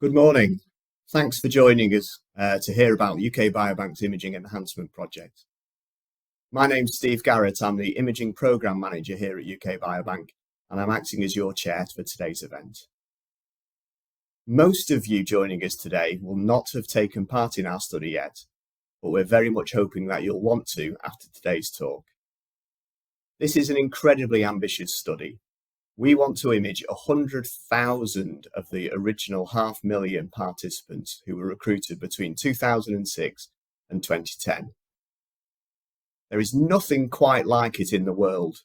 Good morning. Thanks for joining us to hear about the UK Biobank's Imaging Enhancement Project. My name's Steve Garratt. I'm the Imaging Programme Manager here at UK Biobank, and I'm acting as your chair for today's event. Most of you joining us today will not have taken part in our study yet, but we're very much hoping that you'll want to after today's talk. This is an incredibly ambitious study. We want to image 100,000 of the original 500,000 participants who were recruited between 2006 and 2010. There is nothing quite like it in the world.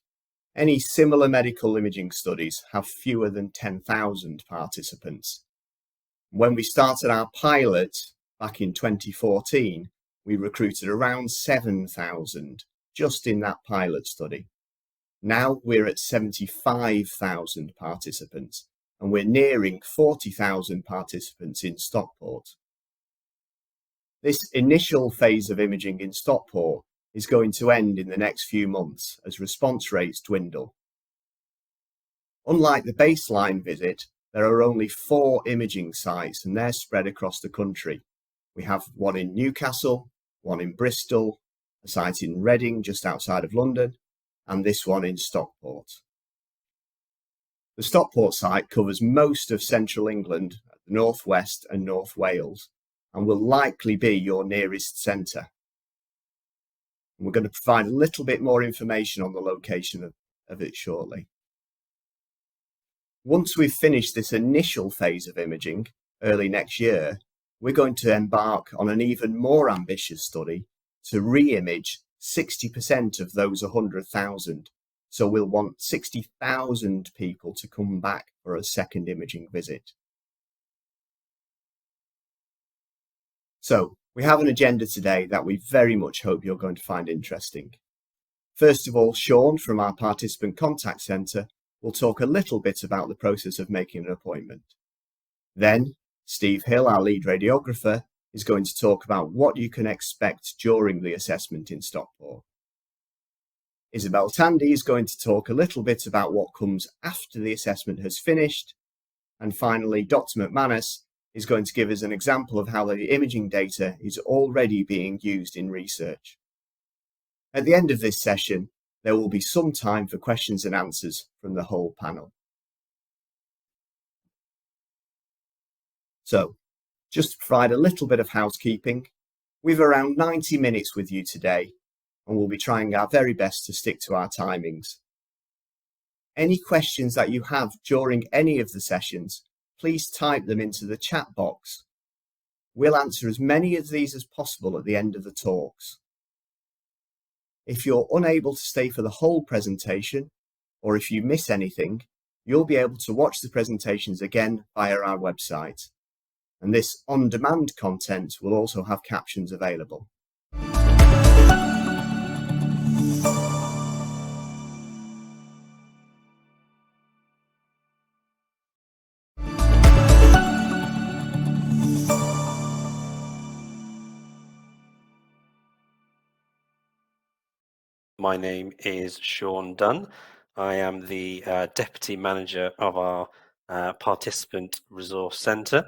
Any similar medical imaging studies have fewer than 10,000 participants. When we started our pilot back in 2014, we recruited around 7,000 just in that pilot study. Now we're at 75,000 participants, and we're nearing 40,000 participants in Stockport. This initial phase of imaging in Stockport is going to end in the next few months as response rates dwindle. Unlike the baseline visit, there are only 4 imaging sites, and they're spread across the country. We have one in Newcastle, one in Bristol, a site in Reading just outside of London, and this one in Stockport. The Stockport site covers most of central England, the North West and North Wales, and will likely be your nearest centre. We're going to provide a little bit more information on the location of it shortly. Once we've finished this initial phase of imaging, early next year, we're going to embark on an even more ambitious study to re-image 60% of those 100,000. So we'll want 60,000 people to come back for a second imaging visit. So we have an agenda today that we very much hope you're going to find interesting. First of all, Sean from our Participant Contact Centre will talk a little bit about the process of making an appointment. Then Steve Hill, our lead radiographer, is going to talk about what you can expect during the assessment in Stockport. Isobel Tandy is going to talk a little bit about what comes after the assessment has finished. And finally, Dr. McManus is going to give us an example of how the imaging data is already being used in research. At the end of this session, there will be some time for questions and answers from the whole panel. So, just to provide a little bit of housekeeping, we've around 90 minutes with you today, and we'll be trying our very best to stick to our timings. Any questions that you have during any of the sessions, please type them into the chat box. We'll answer as many of these as possible at the end of the talks. If you're unable to stay for the whole presentation, or if you miss anything, you'll be able to watch the presentations again via our website. And this on-demand content will also have captions available. My name is Sean Dunn. I am the Deputy Manager of our Participant Resource Centre.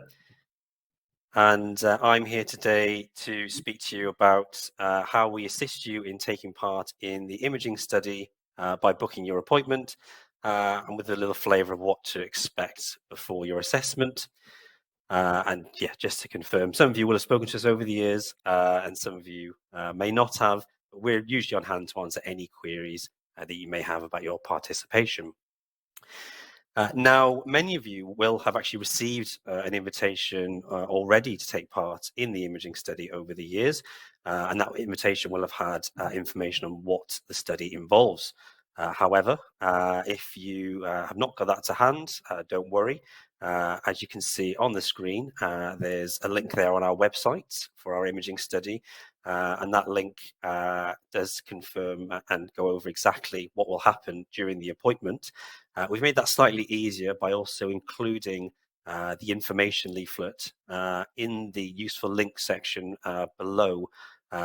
And I'm here today to speak to you about how we assist you in taking part in the imaging study by booking your appointment and with a little flavour of what to expect before your assessment. And yeah, just to confirm, some of you will have spoken to us over the years and some of you may not have, but we're usually on hand to answer any queries that you may have about your participation. Now, many of you will have actually received an invitation already to take part in the imaging study over the years, and that invitation will have had information on what the study involves. However, if you have not got that to hand, don't worry. As you can see on the screen, there's a link there on our website for our imaging study, and that link does confirm and go over exactly what will happen during the appointment. We've made that slightly easier by also including the information leaflet in the useful link section below.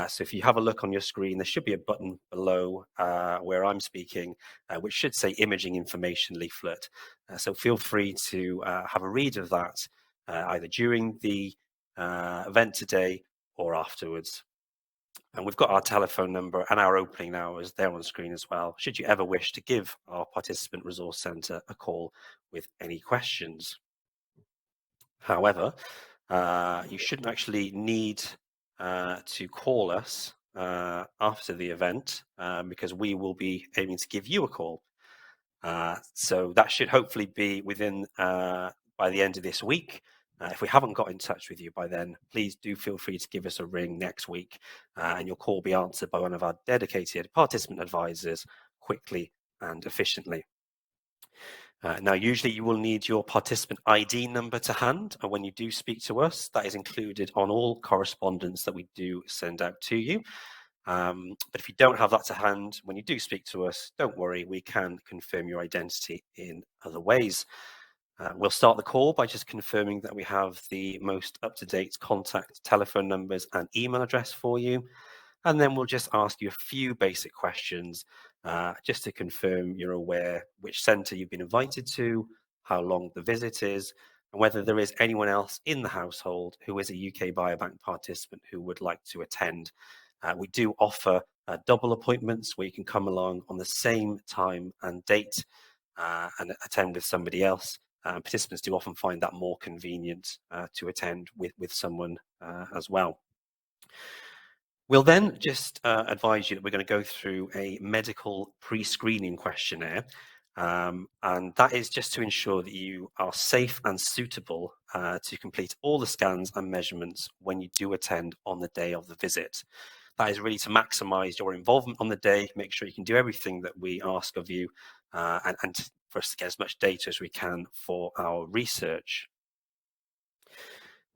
So if you have a look on your screen, there should be a button below where I'm speaking, which should say imaging information leaflet. So feel free to have a read of that either during the event today or afterwards. And we've got our telephone number and our opening hours there on screen as well, should you ever wish to give our Participant Resource Centre a call with any questions. However, you shouldn't actually need to call us after the event because we will be aiming to give you a call. So that should hopefully be within by the end of this week. If we haven't got in touch with you by then, please do feel free to give us a ring next week and your call will be answered by one of our dedicated participant advisors quickly and efficiently. Now, usually you will need your participant ID number to hand, and when you do speak to us, that is included on all correspondence that we do send out to you. But if you don't have that to hand, when you do speak to us, don't worry, we can confirm your identity in other ways. We'll start the call by just confirming that we have the most up-to-date contact telephone numbers and email address for you. And then we'll just ask you a few basic questions just to confirm you're aware which centre you've been invited to, how long the visit is, and whether there is anyone else in the household who is a UK Biobank participant who would like to attend. We do offer double appointments where you can come along on the same time and date and attend with somebody else. Participants do often find that more convenient to attend with someone as well. We'll then just advise you that we're going to go through a medical pre-screening questionnaire, and that is just to ensure that you are safe and suitable to complete all the scans and measurements when you do attend on the day of the visit. That is really to maximise your involvement on the day, make sure you can do everything that we ask of you, and for us to get as much data as we can for our research.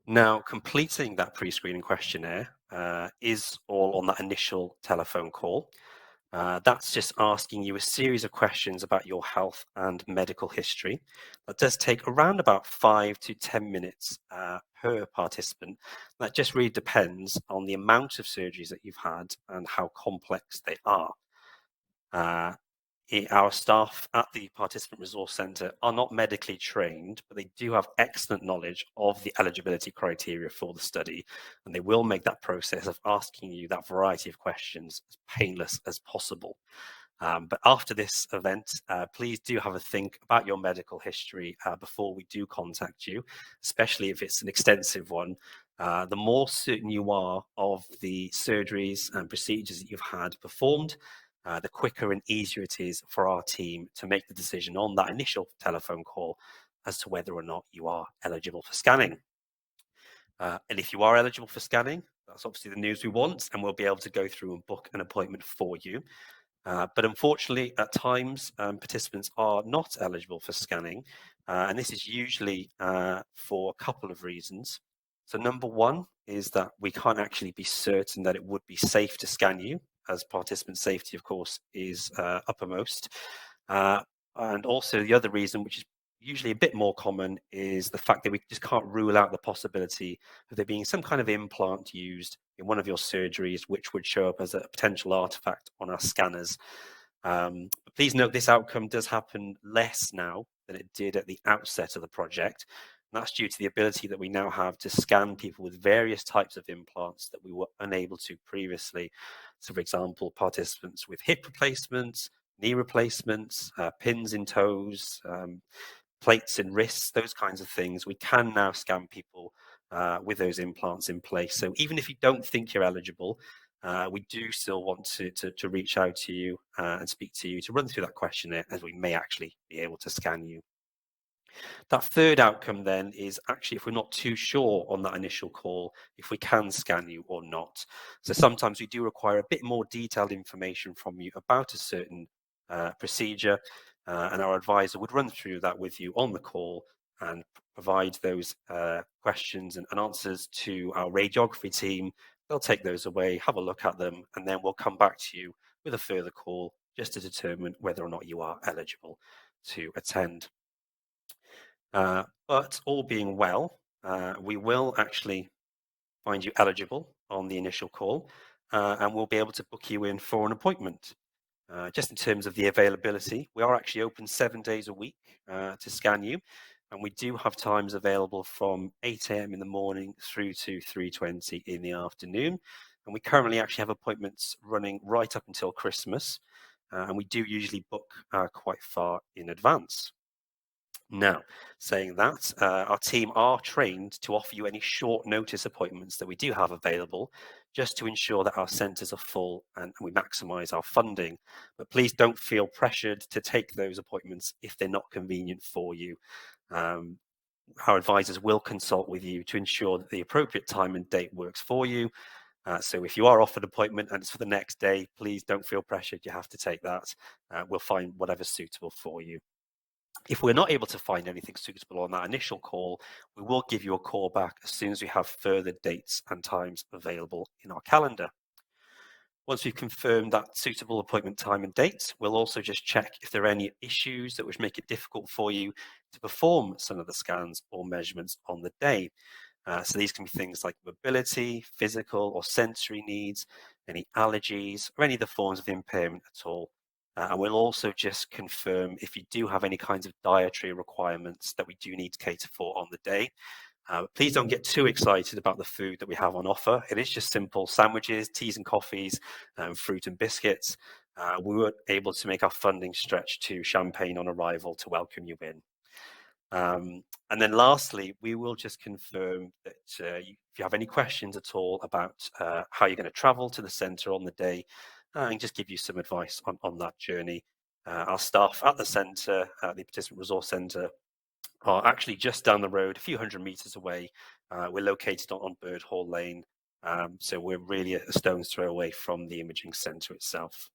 Now, completing that pre-screening questionnaire is all on that initial telephone call. That's just asking you a series of questions about your health and medical history. That does take around about 5 to 10 minutes per participant. That just really depends on the amount of surgeries that you've had and how complex they are. Our staff at the Participant Resource Centre are not medically trained, but they do have excellent knowledge of the eligibility criteria for the study, and they will make that process of asking you that variety of questions as painless as possible. But after this event, please do have a think about your medical history before we do contact you, especially if it's an extensive one. The more certain you are of the surgeries and procedures that you've had performed, the quicker and easier it is for our team to make the decision on that initial telephone call as to whether or not you are eligible for scanning. And if you are eligible for scanning, that's obviously the news we want, and we'll be able to go through and book an appointment for you. But unfortunately, at times, participants are not eligible for scanning, and this is usually for a couple of reasons. So number one is that we can't actually be certain that it would be safe to scan you, as participant safety, of course, is uppermost. And also the other reason, which is usually a bit more common, is the fact that we just can't rule out the possibility of there being some kind of implant used in one of your surgeries, which would show up as a potential artifact on our scanners. Please note this outcome does happen less now than it did at the outset of the project. And that's due to the ability that we now have to scan people with various types of implants that we were unable to previously. So, for example, participants with hip replacements, knee replacements, pins in toes, plates in wrists, those kinds of things. We can now scan people with those implants in place. So even if you don't think you're eligible, we do still want to reach out to you and speak to you to run through that questionnaire, as we may actually be able to scan you. That third outcome then is actually if we're not too sure on that initial call, if we can scan you or not. So sometimes we do require a bit more detailed information from you about a certain procedure, and our advisor would run through that with you on the call and provide those questions and answers to our radiography team. They'll take those away, have a look at them, and then we'll come back to you with a further call just to determine whether or not you are eligible to attend. But all being well, we will actually find you eligible on the initial call, and we'll be able to book you in for an appointment. Just in terms of the availability, we are actually open 7 days a week to scan you. and we do have times available from 8 a.m. in the morning through to 3:20 in the afternoon. And we currently actually have appointments running right up until Christmas, and we do usually book quite far in advance. Now, saying that, our team are trained to offer you any short notice appointments that we do have available, just to ensure that our centres are full and we maximise our funding. But please don't feel pressured to take those appointments if they're not convenient for you. Um, our advisors will consult with you to ensure that the appropriate time and date works for you. So if you are offered an appointment and it's for the next day, please don't feel pressured. You have to take that. We'll find whatever's suitable for you. If we're not able to find anything suitable on that initial call, we will give you a call back as soon as we have further dates and times available in our calendar. Once we've confirmed that suitable appointment time and date, we'll also just check if there are any issues that would make it difficult for you to perform some of the scans or measurements on the day. So these can be things like mobility, physical or sensory needs, any allergies, or any other forms of impairment at all. And we'll also just confirm if you do have any kinds of dietary requirements that we do need to cater for on the day. Please don't get too excited about the food that we have on offer. It is just simple sandwiches, teas and coffees, fruit and biscuits. We were able to make our funding stretch to champagne on arrival to welcome you in. And then lastly, we will just confirm that if you have any questions at all about how you're going to travel to the centre on the day, and just give you some advice on that journey. Our staff at the centre, the Participant Resource Centre, are actually just down the road, a few hundred metres away. We're located on Bird Hall Lane, so we're really a stone's throw away from the imaging centre itself.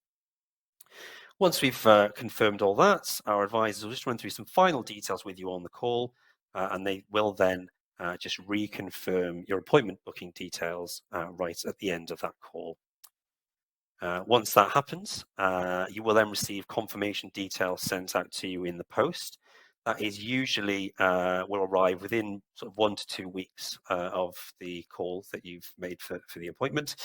Once we've confirmed all that, our advisors will just run through some final details with you on the call, and they will then just reconfirm your appointment booking details right at the end of that call. Once that happens, you will then receive confirmation details sent out to you in the post. That is usually will arrive within sort of 1 to 2 weeks of the call that you've made for the appointment.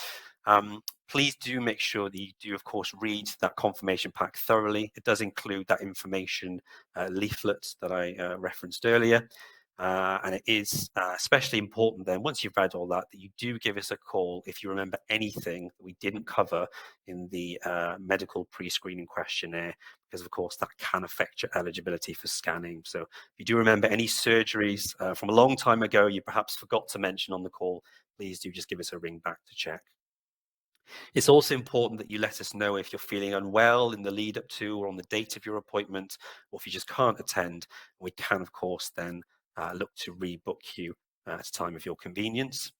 Please do make sure that you do, of course, read that confirmation pack thoroughly. It does include that information leaflet that I referenced earlier. And it is especially important then, once you've read all that, that you do give us a call if you remember anything that we didn't cover in the medical pre-screening questionnaire, because of course that can affect your eligibility for scanning. So if you do remember any surgeries from a long time ago you perhaps forgot to mention on the call, please do just give us a ring back to check. It's also important that you let us know if you're feeling unwell in the lead up to or on the date of your appointment, or if you just can't attend. We can, of course, then look to rebook you at a time of your convenience.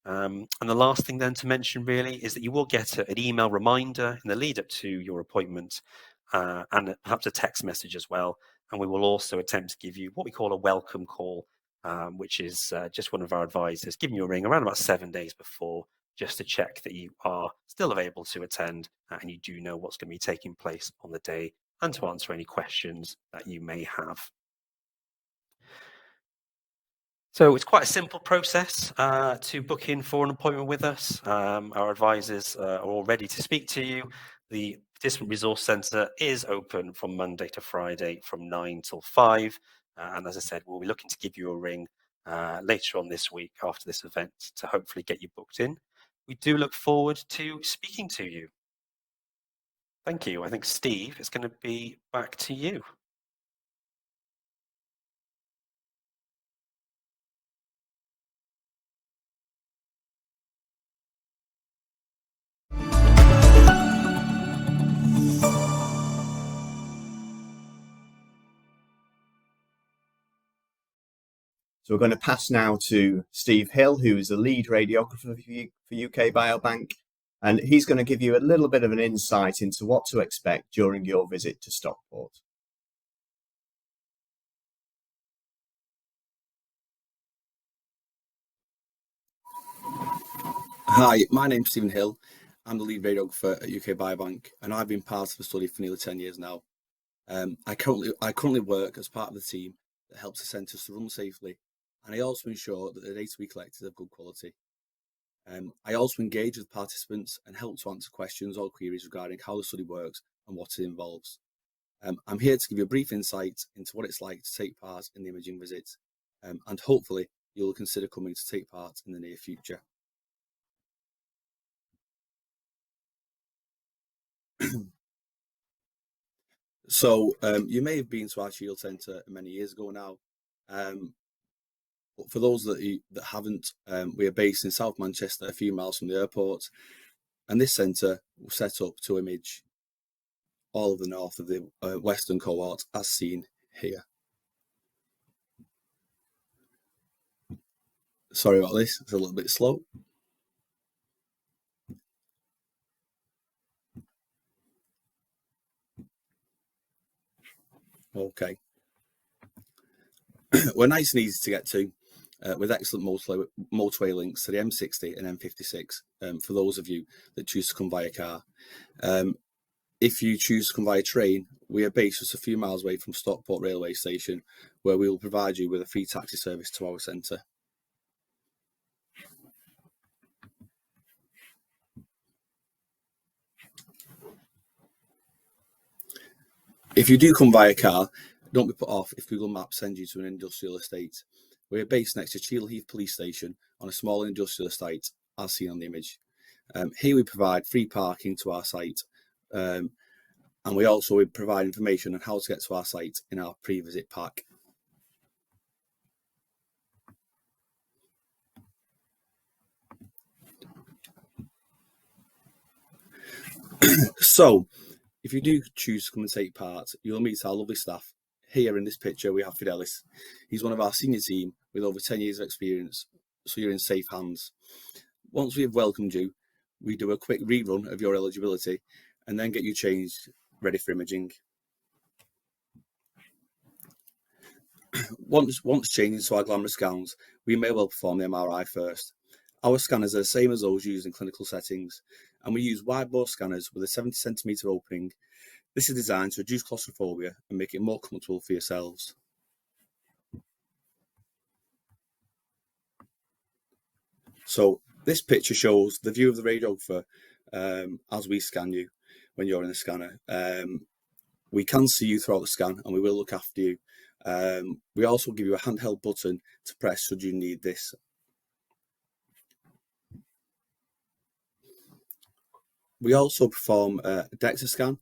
And the last thing then to mention really is that you will get an email reminder in the lead up to your appointment, and perhaps a text message as well. And we will also attempt to give you what we call a welcome call, which is just one of our advisors giving you a ring around about 7 days before, just to check that you are still available to attend and you do know what's going to be taking place on the day, and to answer any questions that you may have. So it's quite a simple process to book in for an appointment with us. Our advisors are all ready to speak to you. The Participant Resource Centre is open from Monday to Friday from 9 till 5. And as I said, we'll be looking to give you a ring later on this week after this event to hopefully get you booked in. We do look forward to speaking to you. Thank you. I think, Steve, it's going to be back to you. So we're going to pass now to Steve Hill, who is the lead radiographer for UK Biobank, and he's going to give you a little bit of an insight into what to expect during your visit to Stockport. Hi, my name's Stephen Hill. I'm the lead radiographer at UK Biobank, and I've been part of the study for nearly 10 years now. I currently work as part of the team that helps the centres to run safely, and I also ensure that the data we collect is of good quality. I also engage with participants and help to answer questions or queries regarding how the study works and what it involves. I'm here to give you a brief insight into what it's like to take part in the imaging visit, and hopefully you'll consider coming to take part in the near future. So you may have been to our Shield Centre many years ago now, but for those that haven't, we are based in South Manchester, a few miles from the airport, and this centre was set up to image all of the north of the western cohort, as seen here. Sorry about this, it's a little bit slow. Okay. We're nice and easy to get to, with excellent motorway links to the M60 and M56 for those of you that choose to come via car. If you choose to come via train, we are based just a few miles away from Stockport railway station, where we will provide you with a free taxi service to our centre. If you do come via car, don't be put off if Google Maps sends you to an industrial estate. We are based next to Cheadle Heath Police Station on a small industrial estate, as seen on the image. Here we provide free parking to our site, and we also provide information on how to get to our site in our pre-visit pack. So, if you do choose to come and take part, you'll meet our lovely staff. Here in this picture, we have Fidelis. He's one of our senior team with over 10 years of experience, so you're in safe hands. Once we have welcomed you, we do a quick rerun of your eligibility and then get you changed, ready for imaging. Once changed into our glamorous gowns, we may well perform the MRI first. Our scanners are the same as those used in clinical settings, and we use wide-bore scanners with a 70cm opening. This is designed to reduce claustrophobia and make it more comfortable for yourselves. So this picture shows the view of the radiographer as we scan you when you're in the scanner. We can see you throughout the scan and we will look after you. We also give you a handheld button to press should you need this. We also perform a DEXA scan.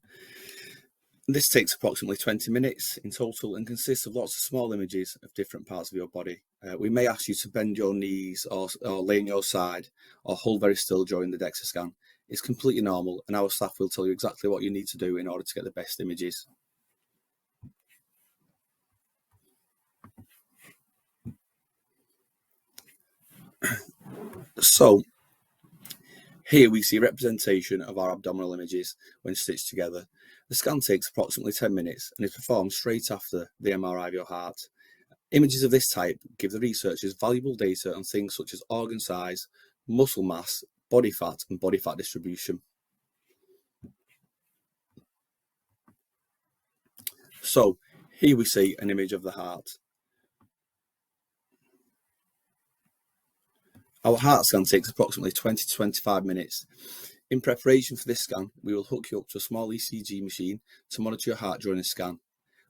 This takes approximately 20 minutes in total and consists of lots of small images of different parts of your body. We may ask you to bend your knees or lay on your side or hold very still during the DEXA scan. It's completely normal and our staff will tell you exactly what you need to do in order to get the best images. So, here we see a representation of our abdominal images when stitched together. The scan takes approximately 10 minutes and is performed straight after the MRI of your heart. Images of this type give the researchers valuable data on things such as organ size, muscle mass, body fat and body fat distribution. So here we see an image of the heart. Our heart scan takes approximately 20 to 25 minutes. In preparation for this scan, we will hook you up to a small ECG machine to monitor your heart during the scan.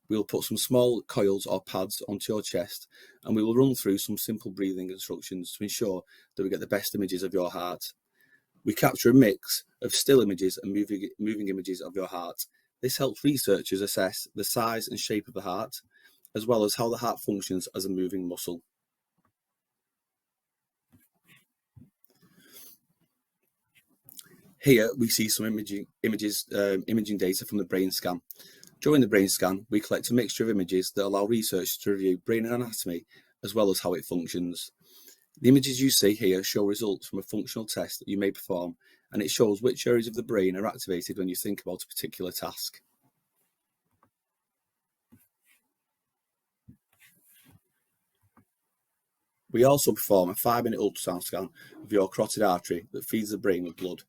We will put some small coils or pads onto your chest and we will run through some simple breathing instructions to ensure that we get the best images of your heart. We capture a mix of still images and moving images of your heart. This helps researchers assess the size and shape of the heart, as well as how the heart functions as a moving muscle. Here we see some imaging data from the brain scan. During the brain scan, we collect a mixture of images that allow researchers to review brain anatomy as well as how it functions. The images you see here show results from a functional test that you may perform, and it shows which areas of the brain are activated when you think about a particular task. We also perform a 5-minute ultrasound scan of your carotid artery that feeds the brain with blood.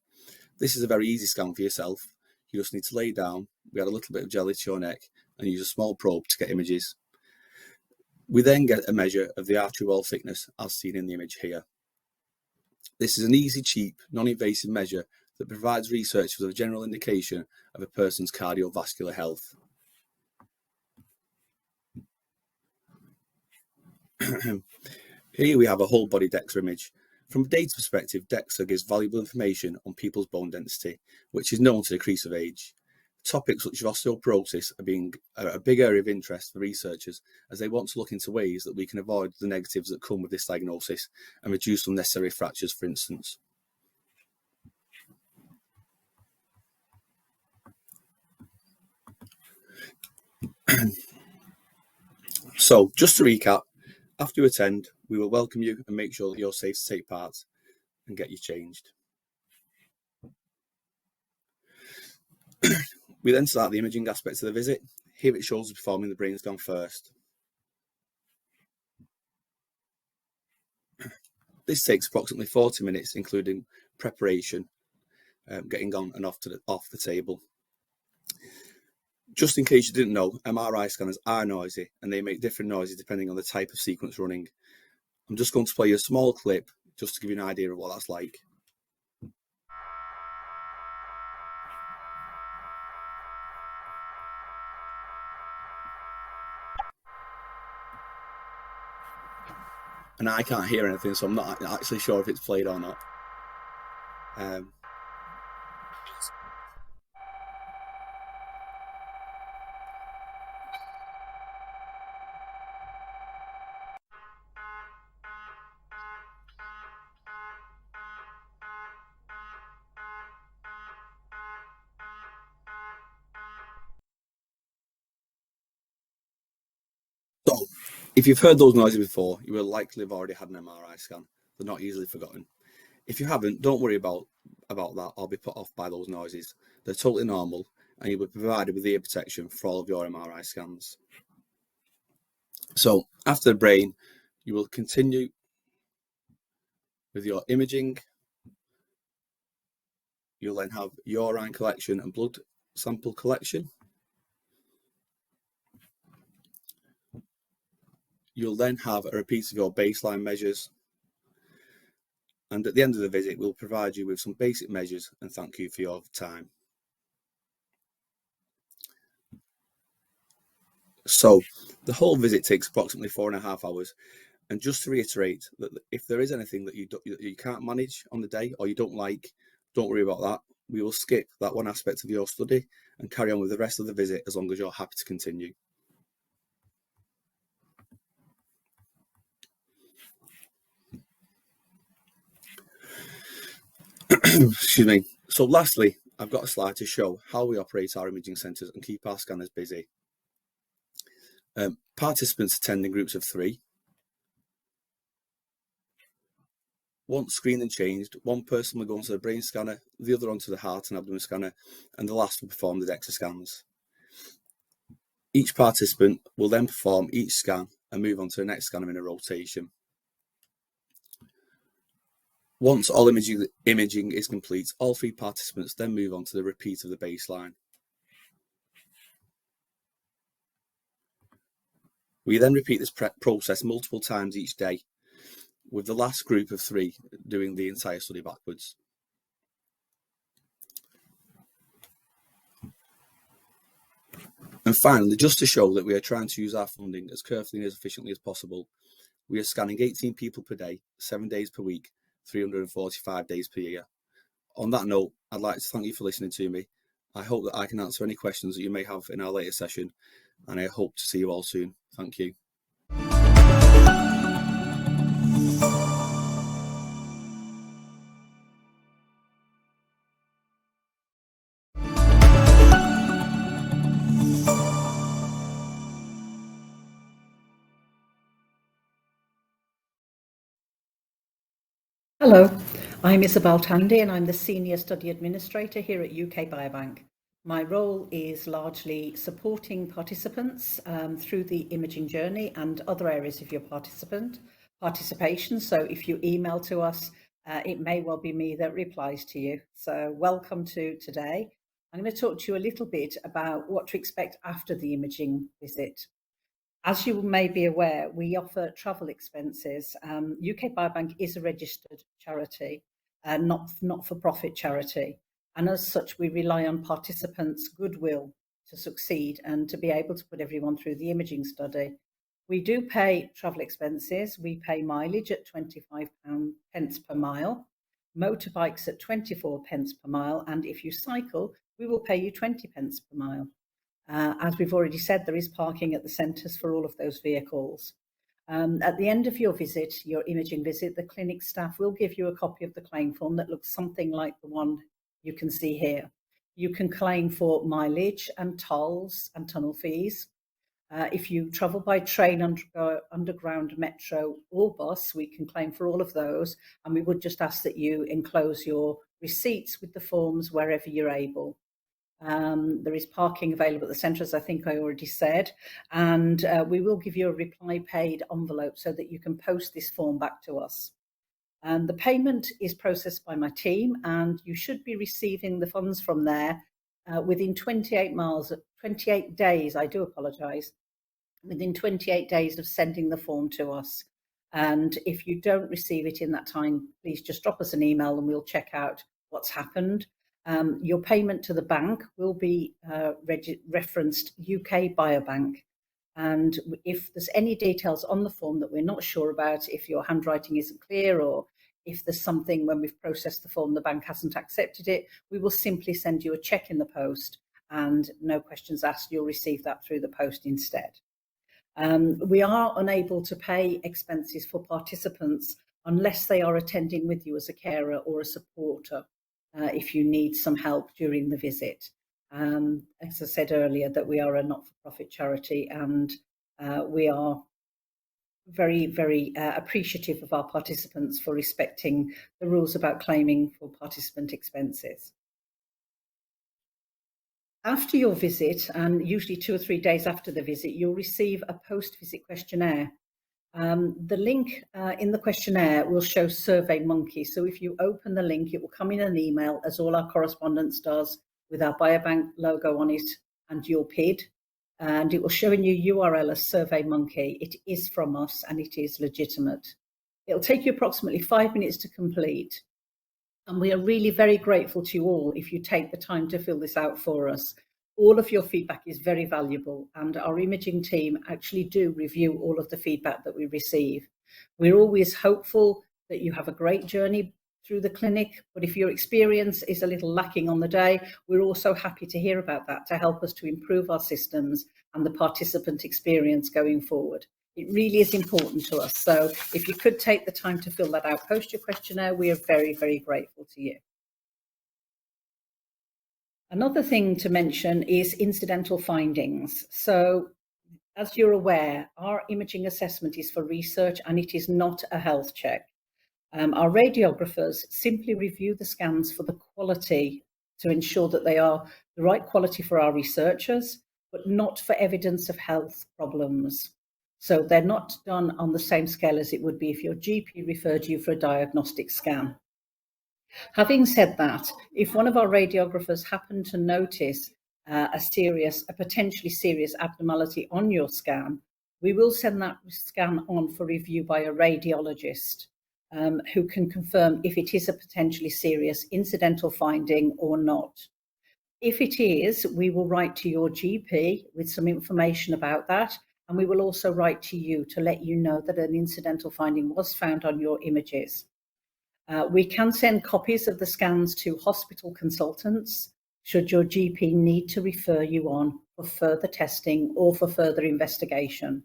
This is a very easy scan for yourself. You just need to lay down, we add a little bit of jelly to your neck and use a small probe to get images. We then get a measure of the artery wall thickness as seen in the image here. This is an easy, cheap, non-invasive measure that provides researchers with a general indication of a person's cardiovascular health. Here we have a whole body DEXA image. From a data perspective, DEXA gives valuable information on people's bone density, which is known to decrease with age. Topics such as osteoporosis are a big area of interest for researchers, as they want to look into ways that we can avoid the negatives that come with this diagnosis and reduce unnecessary fractures, for instance. So, just to recap, after you attend, we will welcome you and make sure that you're safe to take part and get you changed. We then start the imaging aspects of the visit. Here it shows us performing the brain scan first. This takes approximately 40 minutes, including preparation, getting on and off the table. Just in case you didn't know, MRI scanners are noisy and they make different noises depending on the type of sequence running. I'm just going to play you a small clip just to give you an idea of what that's like. And I can't hear anything, so I'm not actually sure if it's played or not. So, if you've heard those noises before, you will likely have already had an MRI scan. They're not easily forgotten. If you haven't, don't worry about that or be put off by those noises. They're totally normal, and you'll be provided with ear protection for all of your MRI scans. So, after the brain, you will continue with your imaging. You'll then have urine collection and blood sample collection. You'll then have a repeat of your baseline measures. And at the end of the visit, we'll provide you with some basic measures and thank you for your time. So the whole visit takes approximately 4.5 hours. And just to reiterate that if there is anything that you can't manage on the day or you don't like, don't worry about that. We will skip that one aspect of your study and carry on with the rest of the visit as long as you're happy to continue. Excuse me. So lastly, I've got a slide to show how we operate our imaging centres and keep our scanners busy. Participants attend in groups of 3. Once screened and changed, one person will go onto the brain scanner, the other onto the heart and abdomen scanner, and the last will perform the DEXA scans. Each participant will then perform each scan and move on to the next scanner in a rotation. Once all imaging is complete, all 3 participants then move on to the repeat of the baseline. We then repeat this process multiple times each day, with the last group of 3 doing the entire study backwards. And finally, just to show that we are trying to use our funding as carefully and as efficiently as possible, we are scanning 18 people per day, 7 days per week, 345 days per year. On that note, I'd like to thank you for listening to me. I hope that I can answer any questions that you may have in our later session, and I hope to see you all soon. Thank you. Hello, I'm Isobel Tandy and I'm the Senior Study Administrator here at UK Biobank. My role is largely supporting participants through the imaging journey and other areas of your participation. So if you email to us, it may well be me that replies to you. So welcome to today. I'm going to talk to you a little bit about what to expect after the imaging visit. As you may be aware, we offer travel expenses. UK Biobank is a registered charity, not-for-profit charity. And as such, we rely on participants' goodwill to succeed and to be able to put everyone through the imaging study. We do pay travel expenses. We pay mileage at 25 pence per mile, motorbikes at 24 pence per mile, and if you cycle, we will pay you 20 pence per mile. As we've already said, there is parking at the centres for all of those vehicles. At the end of your visit, your imaging visit, the clinic staff will give you a copy of the claim form that looks something like the one you can see here. You can claim for mileage and tolls and tunnel fees. If you travel by train, underground, metro or bus, we can claim for all of those, and we would just ask that you enclose your receipts with the forms wherever you're able. There is parking available at the centre, as I think I already said, and we will give you a reply paid envelope so that you can post this form back to us. The payment is processed by my team, and you should be receiving the funds from there within 28 days, I do apologise, within 28 days of sending the form to us. And if you don't receive it in that time, please just drop us an email and we'll check out what's happened. Your payment to the bank will be referenced UK Biobank. And if there's any details on the form that we're not sure about, if your handwriting isn't clear, or if there's something when we've processed the form, the bank hasn't accepted it, we will simply send you a cheque in the post, and no questions asked, you'll receive that through the post instead. We are unable to pay expenses for participants unless they are attending with you as a carer or a supporter, if you need some help during the visit. As I said earlier, that we are a not-for-profit charity, and we are very, very appreciative of our participants for respecting the rules about claiming for participant expenses. After your visit, and usually 2 or 3 days after the visit, you'll receive a post-visit questionnaire. The link in the questionnaire will show SurveyMonkey. So if you open the link, it will come in an email, as all our correspondence does, with our Biobank logo on it and your PID. And it will show in your URL as SurveyMonkey. It is from us and it is legitimate. It'll take you approximately 5 minutes to complete. And we are really very grateful to you all if you take the time to fill this out for us. All of your feedback is very valuable, and our imaging team actually do review all of the feedback that we receive. We're always hopeful that you have a great journey through the clinic, but if your experience is a little lacking on the day, we're also happy to hear about that to help us to improve our systems and the participant experience going forward. It really is important to us. So if you could take the time to fill that out, post your questionnaire, we are very, very grateful to you. Another thing to mention is incidental findings. So as you're aware, our imaging assessment is for research and it is not a health check. Our radiographers simply review the scans for the quality to ensure that they are the right quality for our researchers, but not for evidence of health problems. So they're not done on the same scale as it would be if your GP referred you for a diagnostic scan. Having said that, if one of our radiographers happened to notice a potentially serious abnormality on your scan, we will send that scan on for review by a radiologist who can confirm if it is a potentially serious incidental finding or not. If it is, we will write to your GP with some information about that, and we will also write to you to let you know that an incidental finding was found on your images. We can send copies of the scans to hospital consultants should your GP need to refer you on for further testing or for further investigation.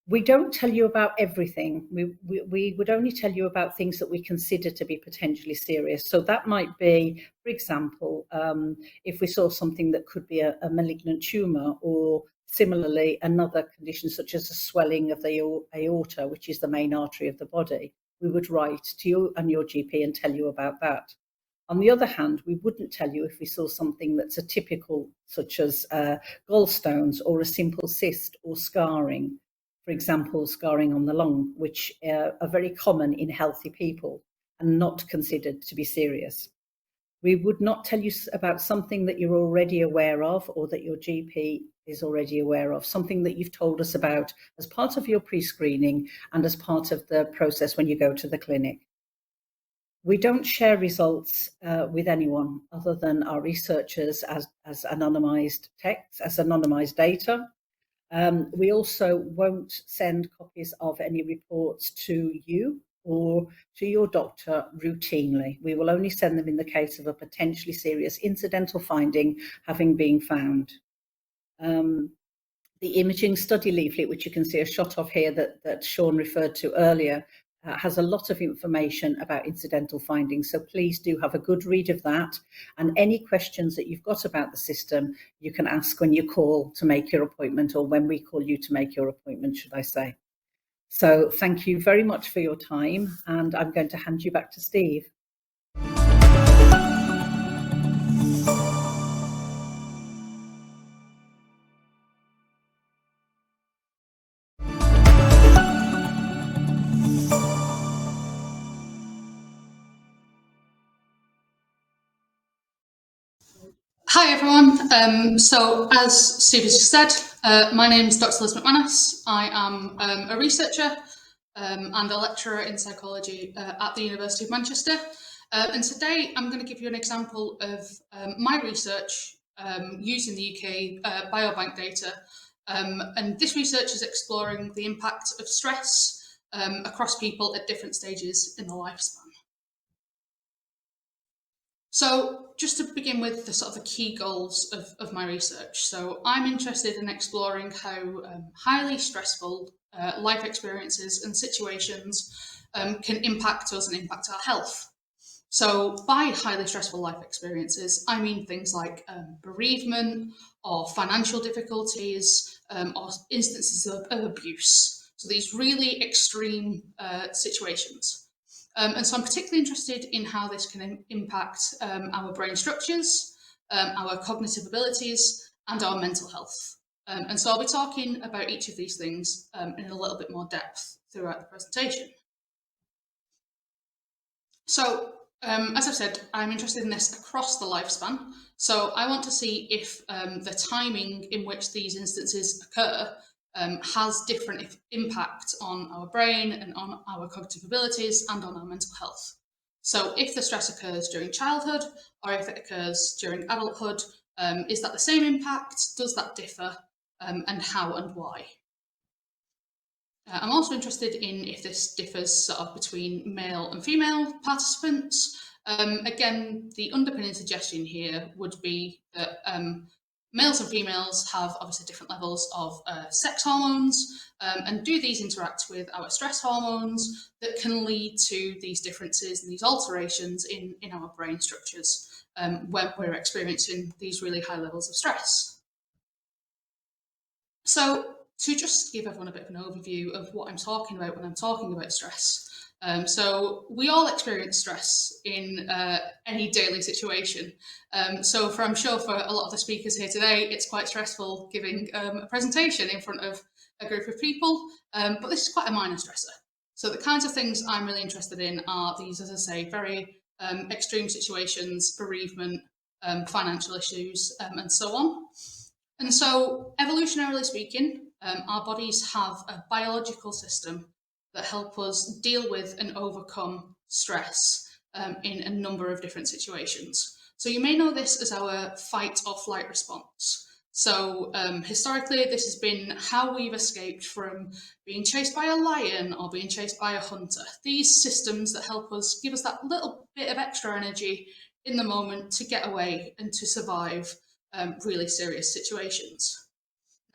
We don't tell you about everything. We would only tell you about things that we consider to be potentially serious. So that might be, for example, if we saw something that could be a malignant tumour, or similarly another condition such as a swelling of the aorta, which is the main artery of the body, we would write to you and your GP and tell you about that. On the other hand, we wouldn't tell you if we saw something that's atypical, such as gallstones or a simple cyst or scarring. For example, scarring on the lung, which are very common in healthy people and not considered to be serious. We would not tell you about something that you're already aware of or that your GP is already aware of, something that you've told us about as part of your pre-screening and as part of the process when you go to the clinic. We don't share results with anyone other than our researchers as anonymised text, as anonymised data. We also won't send copies of any reports to you or to your doctor routinely. We will only send them in the case of a potentially serious incidental finding having been found. The imaging study leaflet, which you can see a shot of here that Sean referred to earlier, has a lot of information about incidental findings. So please do have a good read of that. And any questions that you've got about the system, you can ask when you call to make your appointment, or when we call you to make your appointment, should I say. So thank you very much for your time. And I'm going to hand you back to Steve. Hi everyone. So as Steve has just said, my name is Dr. Liz McManus. I am a researcher and a lecturer in psychology at the University of Manchester. And today I'm going to give you an example of my research using the UK Biobank data. And this research is exploring the impact of stress across people at different stages in the lifespan. So just to begin with the sort of the key goals of my research. So I'm interested in exploring how highly stressful life experiences and situations can impact us and impact our health. So by highly stressful life experiences, I mean things like bereavement or financial difficulties or instances of abuse. So these really extreme situations. And so I'm particularly interested in how this can impact our brain structures, our cognitive abilities, and our mental health. And so I'll be talking about each of these things in a little bit more depth throughout the presentation. So, as I've said, I'm interested in this across the lifespan. So I want to see if the timing in which these instances occur has different impact on our brain and on our cognitive abilities and on our mental health. So if the stress occurs during childhood or if it occurs during adulthood, is that the same impact? Does that differ? And how and why? I'm also interested in if this differs sort of between male and female participants. Again, the underpinning suggestion here would be that males and females have obviously different levels of sex hormones, and do these interact with our stress hormones that can lead to these differences and these alterations in our brain structures when we're experiencing these really high levels of stress. So to just give everyone a bit of an overview of what I'm talking about when I'm talking about stress. So we all experience stress in any daily situation. So I'm sure for a lot of the speakers here today, it's quite stressful giving a presentation in front of a group of people, but this is quite a minor stressor. So the kinds of things I'm really interested in are these, as I say, very extreme situations, bereavement, financial issues, and so on. And so evolutionarily speaking, our bodies have a biological system that help us deal with and overcome stress in a number of different situations. So you may know this as our fight or flight response. So historically, this has been how we've escaped from being chased by a lion or being chased by a hunter. These systems that help us, give us that little bit of extra energy in the moment to get away and to survive really serious situations.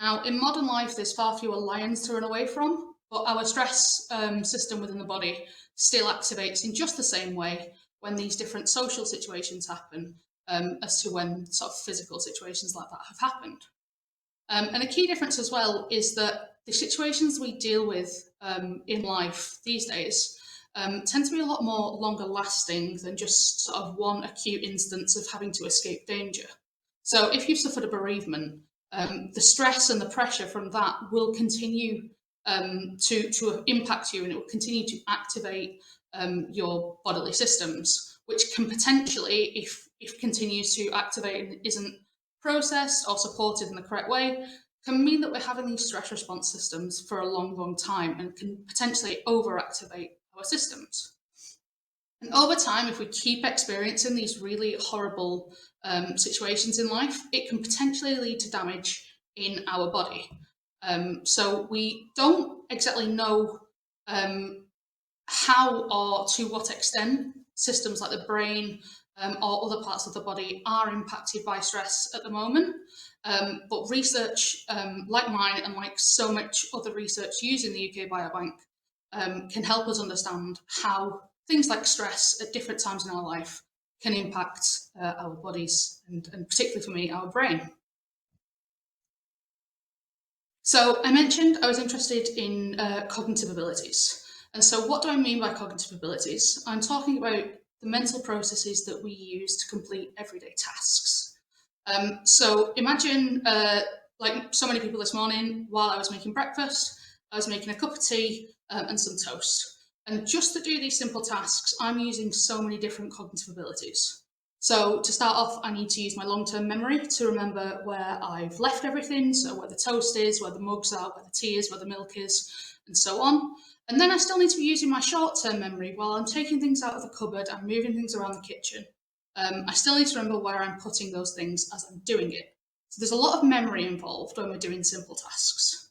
Now, in modern life, there's far fewer lions to run away from, but our stress system within the body still activates in just the same way when these different social situations happen as to when sort of physical situations like that have happened. And a key difference as well is that the situations we deal with in life these days tend to be a lot more longer lasting than just sort of one acute instance of having to escape danger. So if you've suffered a bereavement, the stress and the pressure from that will continue to impact you, and it will continue to activate your bodily systems, which can potentially, if continues to activate and isn't processed or supported in the correct way, can mean that we're having these stress response systems for a long, long time and can potentially overactivate our systems. And over time, if we keep experiencing these really horrible situations in life, it can potentially lead to damage in our body. So we don't exactly know how or to what extent systems like the brain or other parts of the body are impacted by stress at the moment. But research like mine and like so much other research using the UK Biobank can help us understand how things like stress at different times in our life can impact our bodies and particularly for me, our brain. So I mentioned I was interested in cognitive abilities. And so what do I mean by cognitive abilities? I'm talking about the mental processes that we use to complete everyday tasks. So imagine, like so many people this morning, while I was making breakfast, I was making a cup of tea and some toast. And just to do these simple tasks, I'm using so many different cognitive abilities. So to start off, I need to use my long-term memory to remember where I've left everything, so where the toast is, where the mugs are, where the tea is, where the milk is, and so on. And then I still need to be using my short-term memory while I'm taking things out of the cupboard and moving things around the kitchen. I still need to remember where I'm putting those things as I'm doing it. So there's a lot of memory involved when we're doing simple tasks.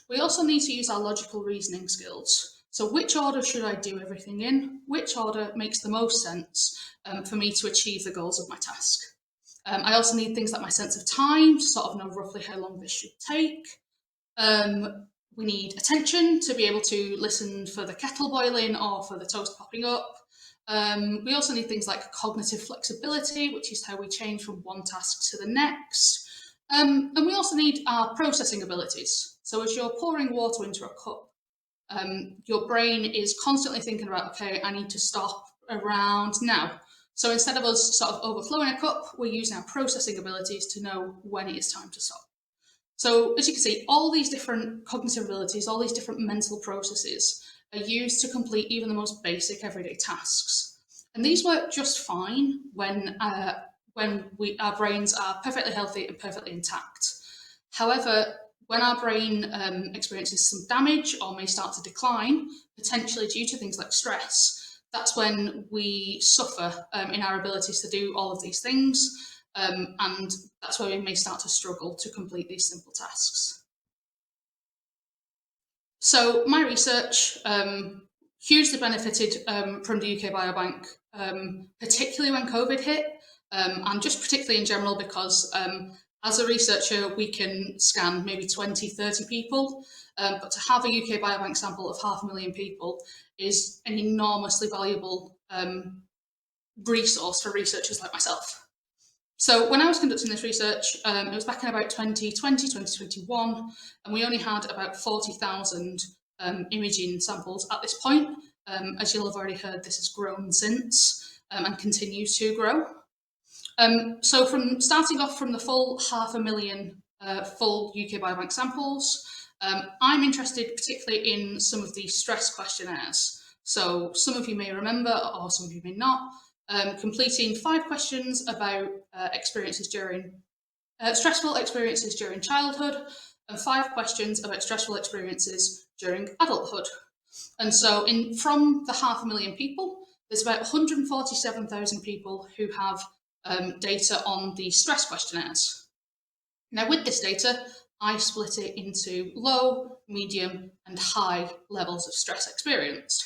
We also need to use our logical reasoning skills. So which order should I do everything in? Which order makes the most sense for me to achieve the goals of my task? I also need things like my sense of time to sort of know roughly how long this should take. We need attention to be able to listen for the kettle boiling or for the toast popping up. We also need things like cognitive flexibility, which is how we change from one task to the next. And we also need our processing abilities. So as you're pouring water into a cup, your brain is constantly thinking about, okay, I need to stop around now. So instead of us sort of overflowing a cup, we're using our processing abilities to know when it is time to stop. So as you can see, all these different cognitive abilities, all these different mental processes are used to complete even the most basic everyday tasks. And these work just fine when our brains are perfectly healthy and perfectly intact. However, when our brain experiences some damage or may start to decline, potentially due to things like stress, that's when we suffer in our abilities to do all of these things. And that's where we may start to struggle to complete these simple tasks. So my research hugely benefited from the UK Biobank, particularly when COVID hit, and just particularly in general because as a researcher, we can scan maybe 20, 30 people, but to have a UK Biobank sample of 500,000 people is an enormously valuable resource for researchers like myself. So when I was conducting this research, it was back in about 2020, 2021, and we only had about 40,000 imaging samples at this point. As you'll have already heard, this has grown since and continues to grow. So from starting off from the full 500,000 full UK Biobank samples, I'm interested particularly in some of the stress questionnaires. So some of you may remember, or some of you may not, completing 5 questions about experiences during stressful experiences during childhood, and 5 questions about stressful experiences during adulthood. And so from the 500,000 people, there's about 147,000 people who have data on the stress questionnaires. Now with this data, I split it into low, medium and high levels of stress experienced.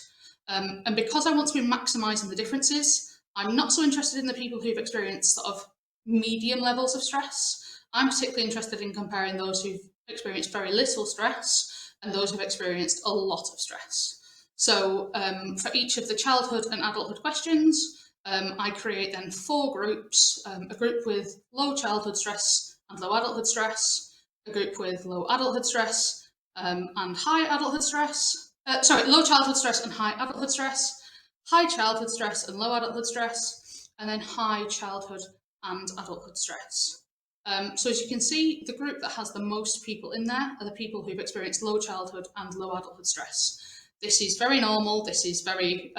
And because I want to be maximising the differences, I'm not so interested in the people who've experienced sort of medium levels of stress. I'm particularly interested in comparing those who've experienced very little stress and those who've experienced a lot of stress. So for each of the childhood and adulthood questions, I create then 4 groups, a group with low childhood stress and low adulthood stress, a group with low adulthood stress and high adulthood stress, low childhood stress and high adulthood stress, high childhood stress and low adulthood stress, and then high childhood and adulthood stress. So as you can see, the group that has the most people in there are the people who've experienced low childhood and low adulthood stress. This is very normal, this is very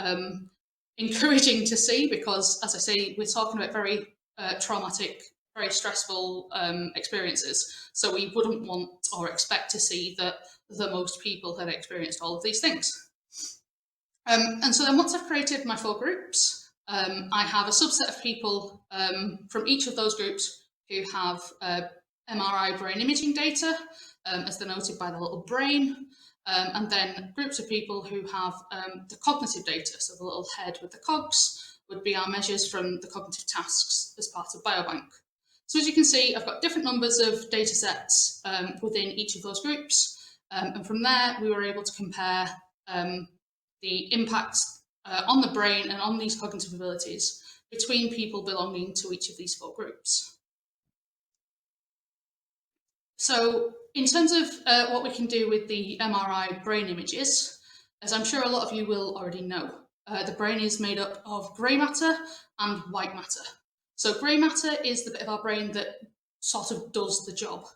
encouraging to see because, as I say, we're talking about very traumatic, very stressful experiences. So we wouldn't want or expect to see that the most people had experienced all of these things. And so then once I've created my 4 groups, I have a subset of people from each of those groups who have MRI brain imaging data, as denoted by the little brain, and then groups of people who have the cognitive data, so the little head with the cogs would be our measures from the cognitive tasks as part of Biobank. So as you can see, I've got different numbers of data sets within each of those groups, and from there we were able to compare the impacts on the brain and on these cognitive abilities between people belonging to each of these 4 groups. So in terms of what we can do with the MRI brain images, as I'm sure a lot of you will already know, the brain is made up of grey matter and white matter. So grey matter is the bit of our brain that sort of does the job.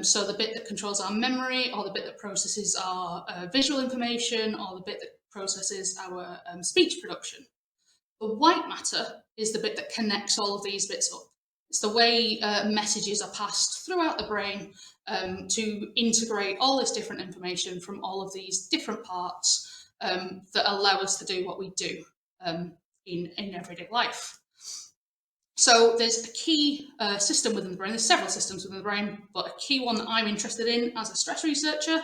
So the bit that controls our memory, or the bit that processes our visual information, or the bit that processes our speech production. The white matter is the bit that connects all of these bits up. It's the way messages are passed throughout the brain to integrate all this different information from all of these different parts that allow us to do what we do in everyday life. So there's a key system within the brain. There's several systems within the brain, but a key one that I'm interested in as a stress researcher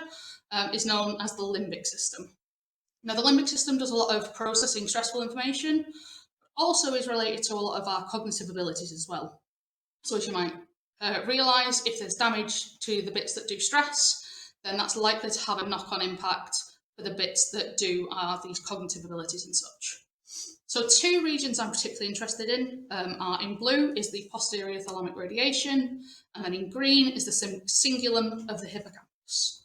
is known as the limbic system. Now, the limbic system does a lot of processing stressful information, but also is related to a lot of our cognitive abilities as well. So as you might realise, if there's damage to the bits that do stress, then that's likely to have a knock-on impact for the bits that do these cognitive abilities and such. So 2 regions I'm particularly interested in are in blue is the posterior thalamic radiation, and then in green is the cingulum of the hippocampus.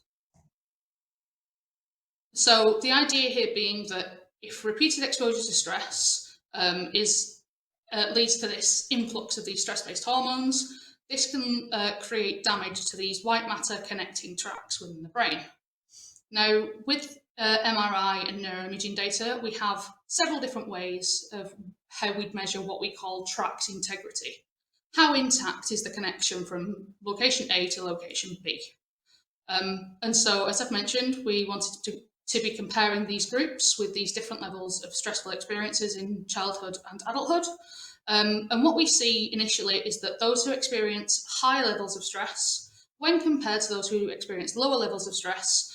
So the idea here being that if repeated exposure to stress leads to this influx of these stress-based hormones, this can create damage to these white matter connecting tracks within the brain. Now, with MRI and neuroimaging data, we have several different ways of how we'd measure what we call tract integrity. How intact is the connection from location A to location B? And so, as I've mentioned, we wanted to be comparing these groups with these different levels of stressful experiences in childhood and adulthood. And what we see initially is that those who experience high levels of stress, when compared to those who experience lower levels of stress,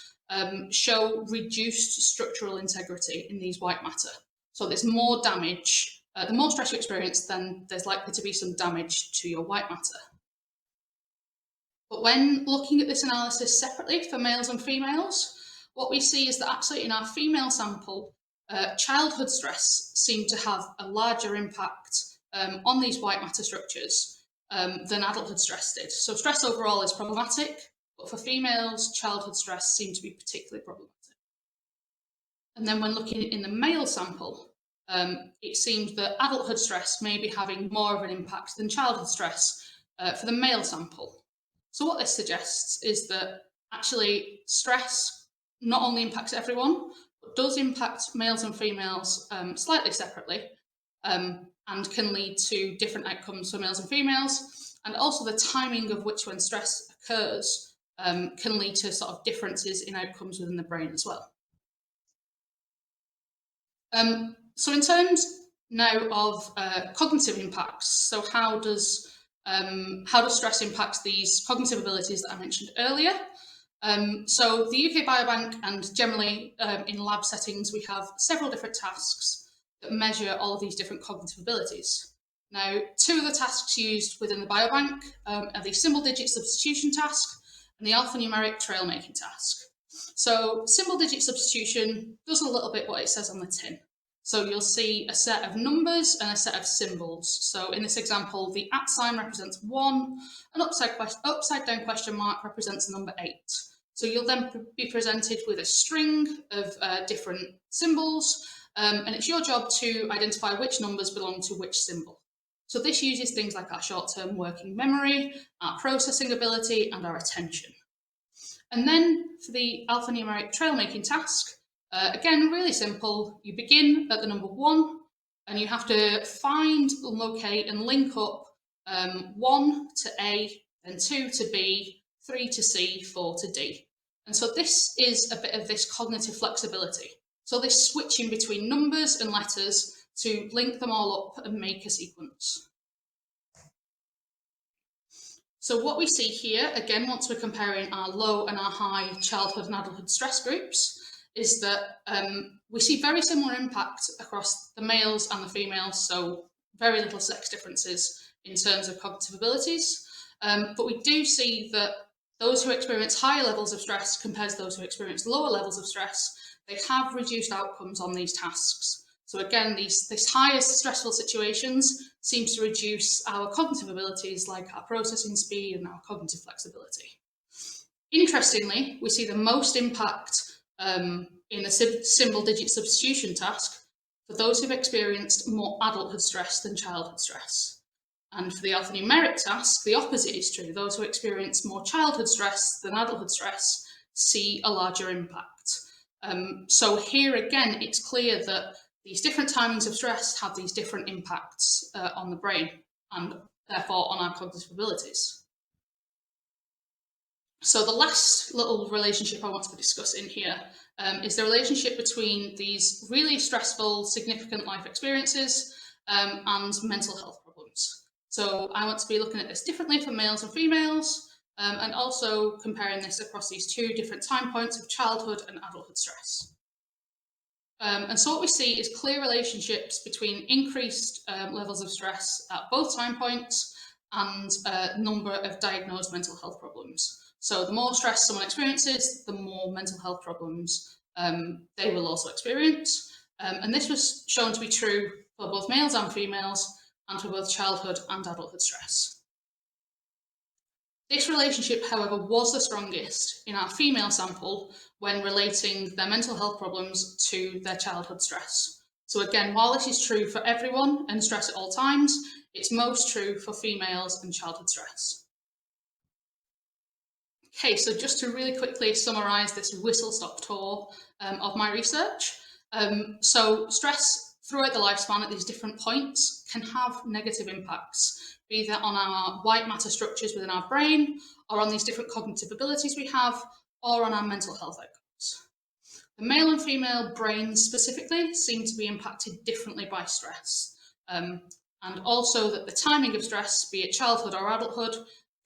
show reduced structural integrity in these white matter. So there's more damage. The more stress you experience, then there's likely to be some damage to your white matter. But when looking at this analysis separately for males and females, what we see is that actually in our female sample, childhood stress seemed to have a larger impact on these white matter structures than adulthood stress did. So stress overall is problematic, but for females, childhood stress seemed to be particularly problematic. And then when looking in the male sample, it seemed that adulthood stress may be having more of an impact than childhood stress for the male sample. So what this suggests is that actually stress not only impacts everyone, but does impact males and females slightly separately, and can lead to different outcomes for males and females. And also the timing of which when stress occurs can lead to sort of differences in outcomes within the brain as well. So in terms now of cognitive impacts, so how does stress impact these cognitive abilities that I mentioned earlier? So the UK Biobank and generally in lab settings, we have several different tasks that measure all of these different cognitive abilities. Now, 2 of the tasks used within the Biobank are the symbol digit substitution task and the alphanumeric trail making task. So symbol digit substitution does a little bit what it says on the tin. So you'll see a set of numbers and a set of symbols. So in this example, the @ sign represents 1, an upside down question mark represents the number 8. So you'll then be presented with a string of different symbols, and it's your job to identify which numbers belong to which symbol. So this uses things like our short-term working memory, our processing ability, and our attention. And then for the alphanumeric trail making task, again, really simple. You begin at the number 1, and you have to find, locate, and link up 1 to A, then 2 to B, 3 to C, 4 to D. And so this is a bit of this cognitive flexibility. So this switching between numbers and letters to link them all up and make a sequence. So what we see here, again, once we're comparing our low and our high childhood and adulthood stress groups, is that we see very similar impact across the males and the females, so very little sex differences in terms of cognitive abilities. But we do see that those who experience higher levels of stress compared to those who experience lower levels of stress, they have reduced outcomes on these tasks. So again, these highest stressful situations seems to reduce our cognitive abilities like our processing speed and our cognitive flexibility. Interestingly, we see the most impact in the symbol digit substitution task for those who've experienced more adulthood stress than childhood stress. And for the alphanumeric task, the opposite is true. Those who experience more childhood stress than adulthood stress see a larger impact. So here again, it's clear that these different timings of stress have these different impacts on the brain and therefore on our cognitive abilities. So the last little relationship I want to discuss in here is the relationship between these really stressful, significant life experiences and mental health problems. So I want to be looking at this differently for males and females, and also comparing this across these two different time points of childhood and adulthood stress. And so what we see is clear relationships between increased levels of stress at both time points and number of diagnosed mental health problems. So the more stress someone experiences, the more mental health problems they will also experience. And this was shown to be true for both males and females and for both childhood and adulthood stress. This relationship, however, was the strongest in our female sample when relating their mental health problems to their childhood stress. So again, while this is true for everyone and stress at all times, it's most true for females and childhood stress. Okay, so just to really quickly summarise this whistle-stop tour of my research. So stress throughout the lifespan at these different points can have negative impacts, either on our white matter structures within our brain, or on these different cognitive abilities we have, or on our mental health outcomes. The male and female brains specifically seem to be impacted differently by stress. And also that the timing of stress, be it childhood or adulthood,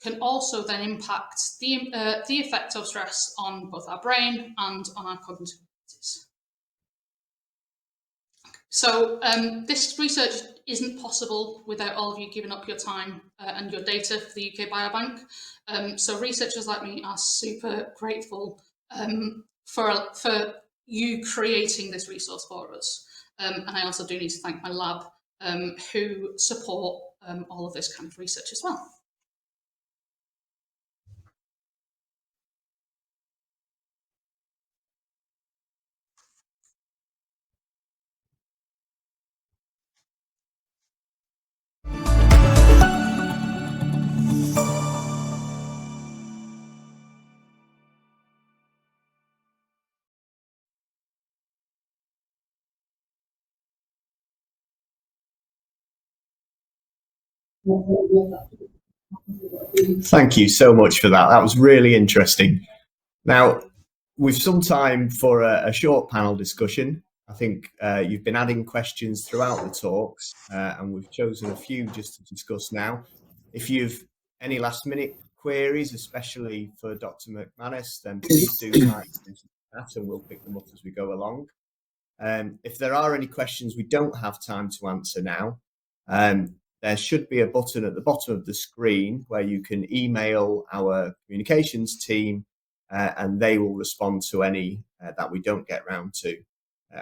can also then impact the effect of stress on both our brain and on our cognitive abilities. So this research isn't possible without all of you giving up your time and your data for the UK Biobank. So researchers like me are super grateful for you creating this resource for us. And I also do need to thank my lab who support all of this kind of research as well. Thank you so much for that. That was really interesting. Now, we've some time for a short panel discussion. I think you've been adding questions throughout the talks, and we've chosen a few just to discuss now. If you've any last minute queries, especially for Dr. McManus, then please do type into that and we'll pick them up as we go along. If there are any questions we don't have time to answer now, there should be a button at the bottom of the screen where you can email our communications team and they will respond to any that we don't get round to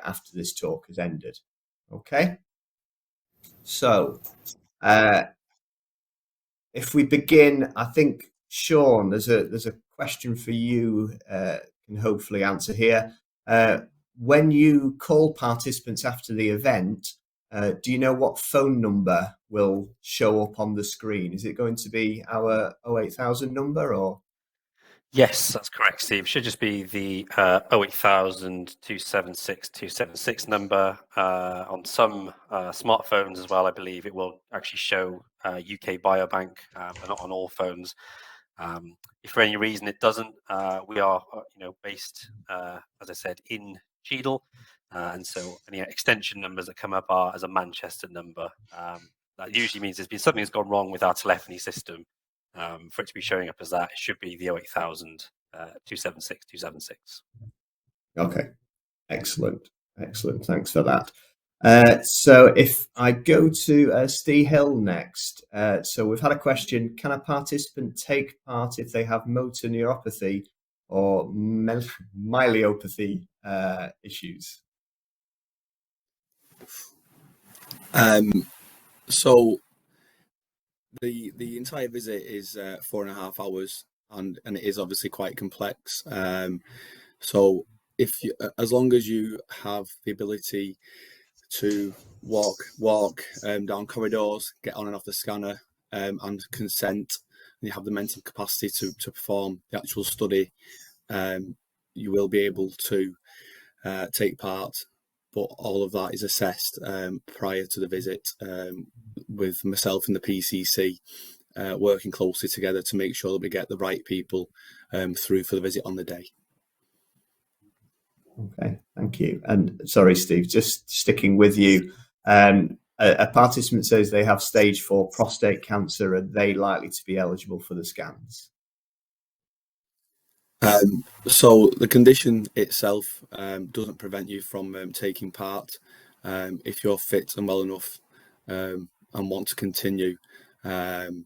after this talk has ended. Okay, so if we begin, I think Sean, there's a question for you can hopefully answer here. When you call participants after the event, do you know what phone number will show up on the screen? Is it going to be our 08000 number or? Yes, that's correct, Steve. It should just be the 08000 276 276 number. On some smartphones as well, I believe it will actually show UK Biobank, but not on all phones. If for any reason it doesn't, we are based, as I said, in Cheadle, and so any extension numbers that come up are as a Manchester number. That usually means there's been something that's gone wrong with our telephony system. For it to be showing up as that, it should be the 08000 276 276. Okay, excellent, excellent. Thanks for that. So if I go to Steve Hill next, so we've had a question: can a participant take part if they have motor neuropathy or myelopathy issues? So the entire visit is 4.5 hours, and it is obviously quite complex. So if you, as long as you have the ability to walk down corridors, get on and off the scanner, and consent, and you have the mental capacity to perform the actual study, you will be able to take part. But all of that is assessed prior to the visit, with myself and the PCC working closely together to make sure that we get the right people through for the visit on the day. Okay, thank you. And sorry, Steve, just sticking with you. A participant says they have stage 4 prostate cancer. Are they likely to be eligible for the scans? So the condition itself doesn't prevent you from taking part. If you're fit and well enough and want to continue, having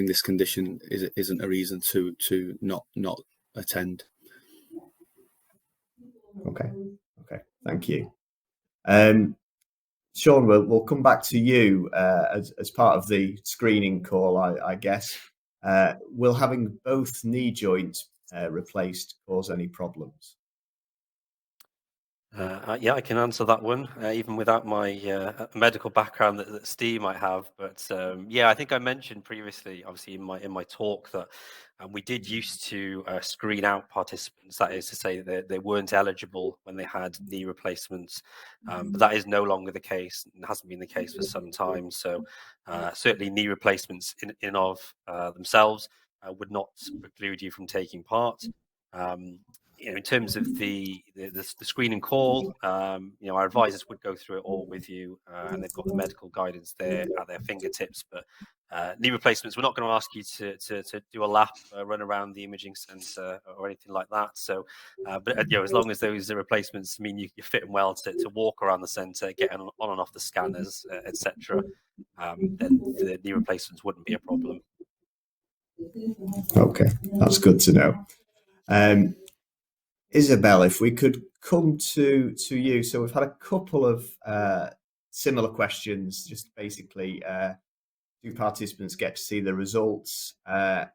this condition isn't a reason to not attend. Okay, thank you. Sean, we'll come back to you as part of the screening call, I guess. Will having both knee joints replaced cause any problems? Yeah, I can answer that one, even without my medical background that Steve might have. But yeah, I think I mentioned previously, obviously in my talk, that we did used to screen out participants. That is to say that they weren't eligible when they had knee replacements, but that is no longer the case, and hasn't been the case for some time. So certainly, knee replacements in of themselves would not preclude you from taking part. In terms of the screening call, our advisors would go through it all with you, and they've got the medical guidance there at their fingertips. But knee replacements, we're not going to ask you to do a lap, run around the imaging centre or anything like that. So, but as long as those replacements mean you're fit and well to walk around the centre, get on and off the scanners, etc., then the knee replacements wouldn't be a problem. Okay, that's good to know. Isobel, if we could come to you. So we've had a couple of similar questions, just basically, do participants get to see the results? And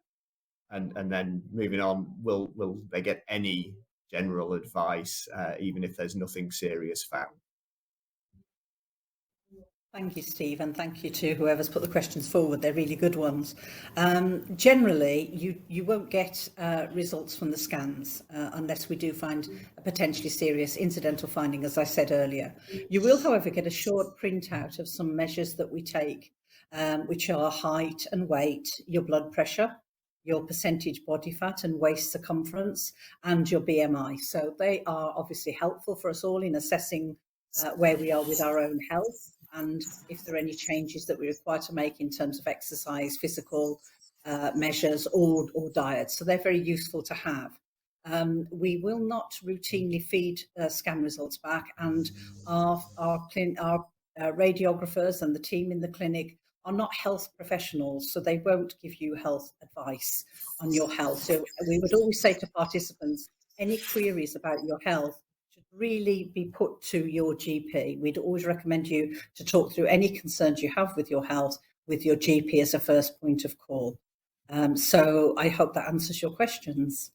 then moving on, will they get any general advice, even if there's nothing serious found? Thank you, Steve, and thank you to whoever's put the questions forward. They're really good ones. Generally, you won't get results from the scans unless we do find a potentially serious incidental finding, as I said earlier. You will, however, get a short printout of some measures that we take, which are height and weight, your blood pressure, your percentage body fat and waist circumference, and your BMI. So they are obviously helpful for us all in assessing where we are with our own health, and if there are any changes that we require to make in terms of exercise, physical measures or diet. So they're very useful to have. We will not routinely feed scan results back, and our radiographers and the team in the clinic are not health professionals, so they won't give you health advice on your health. So we would always say to participants, any queries about your health should really be put to your GP. We'd always recommend you to talk through any concerns you have with your health with your GP as a first point of call. So I hope that answers your questions.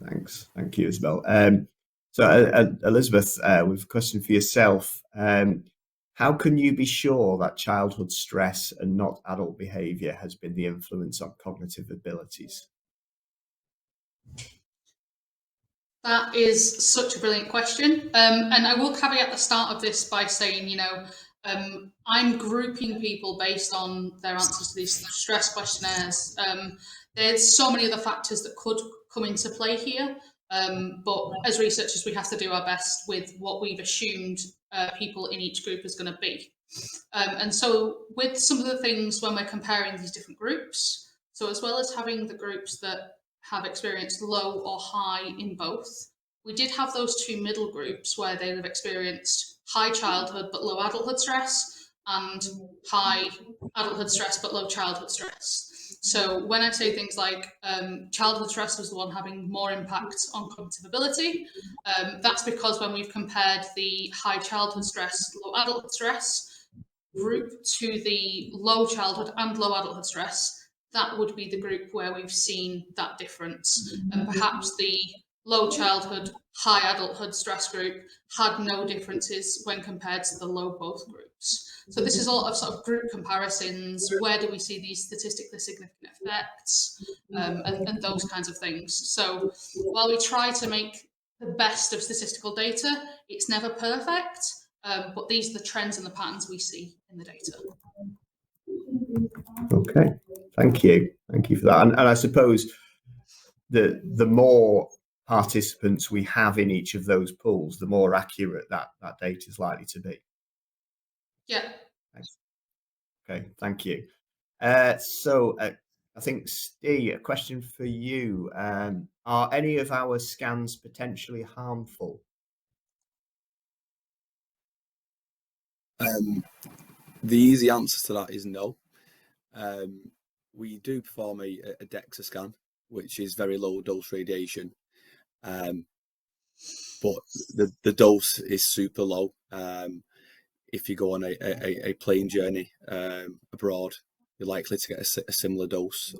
Thanks. Thank you, Isobel. So Elizabeth, with a question for yourself. How can you be sure that childhood stress and not adult behaviour has been the influence on cognitive abilities? That is such a brilliant question. And I will caveat the start of this by saying, I'm grouping people based on their answers to these stress questionnaires. There's so many other factors that could come into play here. But as researchers, we have to do our best with what we've assumed people in each group is going to be. And so with some of the things when we're comparing these different groups, so as well as having the groups that have experienced low or high in both, we did have those two middle groups where they have experienced high childhood but low adulthood stress, and high adulthood stress but low childhood stress. So when I say things like childhood stress was the one having more impact on cognitive ability, that's because when we've compared the high childhood stress, low adulthood stress group to the low childhood and low adulthood stress, that would be the group where we've seen that difference. And perhaps the low childhood, high adulthood stress group had no differences when compared to the low both groups. So this is a lot of sort of group comparisons. Where do we see these statistically significant effects, and those kinds of things. So while we try to make the best of statistical data, it's never perfect, but these are the trends and the patterns we see in the data. Okay, thank you for that. And I suppose the more participants we have in each of those pools, the more accurate that data is likely to be. Yeah. Thanks. Okay, thank you. So I think, Steve, a question for you. Are any of our scans potentially harmful? The easy answer to that is no. We do perform a DEXA scan, which is very low dose radiation, but the dose is super low. If you go on a plane journey abroad, you're likely to get a similar dose.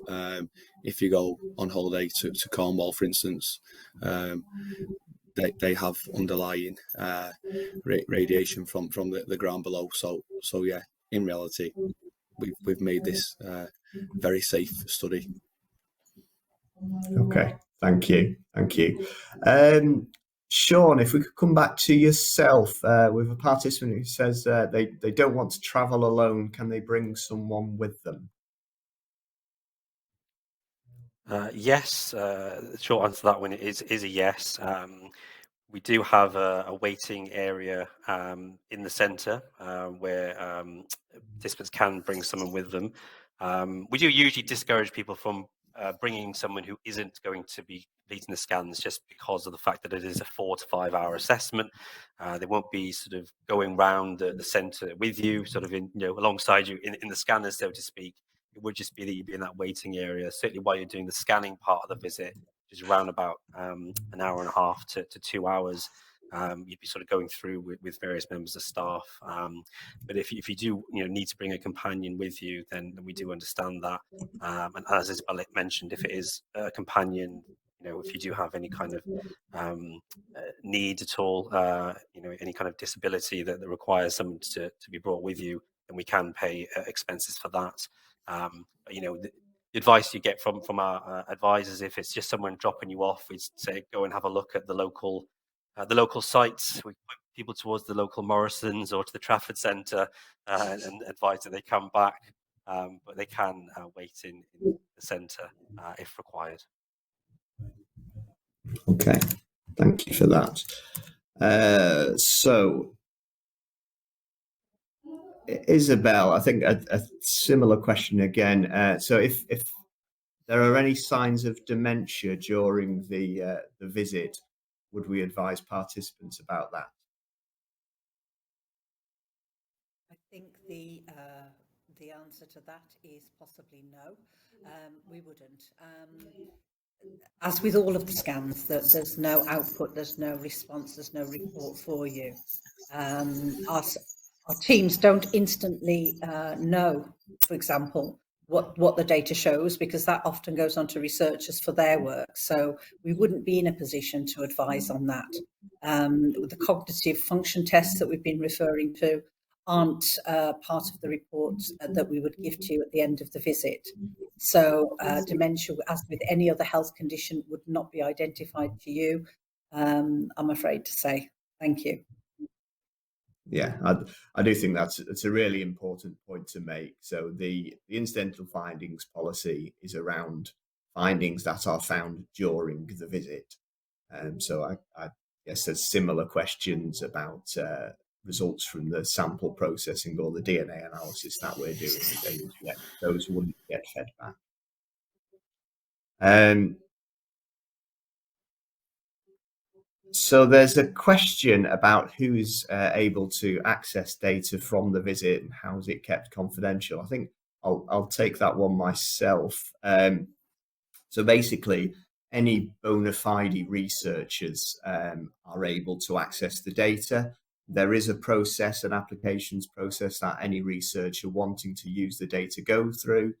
If you go on holiday to Cornwall, for instance, they have underlying radiation from the ground below. So yeah, in reality, we've made this very safe study. Okay, thank you. Sean, if we could come back to yourself, with a participant who says they don't want to travel alone, can they bring someone with them? Yes, the short answer to that one is a yes. We do have a waiting area in the centre where participants can bring someone with them. We do usually discourage people from bringing someone who isn't going to be completing the scans, just because of the fact that it is a 4 to 5 hour assessment. They won't be sort of going round the centre with you, sort of alongside you in the scanners, so to speak. It would just be that you'd be in that waiting area, certainly while you're doing the scanning part of the visit, which is around about an hour and a half to 2 hours. You'd be sort of going through with various members of staff. But if you do need to bring a companion with you, then we do understand that. And as Isobel mentioned, if it is a companion, if you do have any kind of need at all, any kind of disability that requires someone to be brought with you, then we can pay expenses for that. But, the advice you get from our advisors, if it's just someone dropping you off, we'd say go and have a look at the local sites. We point people towards the local Morrisons or to the Trafford Centre and advise that they come back, but they can wait in the centre if required. Okay, thank you for that. So, Isobel, I think a similar question again. So if there are any signs of dementia during the visit, would we advise participants about that? I think the answer to that is possibly no. We wouldn't. As with all of the scans, there's no output, there's no response, there's no report for you. Our teams don't instantly know, for example, what the data shows, because that often goes on to researchers for their work. So we wouldn't be in a position to advise on that. The cognitive function tests that we've been referring to aren't part of the report that we would give to you at the end of the visit. So dementia, as with any other health condition, would not be identified to you, I'm afraid to say. Thank you. Yeah, I do think that's a really important point to make. So the incidental findings policy is around findings that are found during the visit. So I guess there's similar questions about results from the sample processing or the DNA analysis that we're doing. Those wouldn't get fed back. So there's a question about who's able to access data from the visit and how is it kept confidential. I think I'll take that one myself. So basically, any bona fide researchers are able to access the data. There is a process, an applications process that any researcher wanting to use the data go through,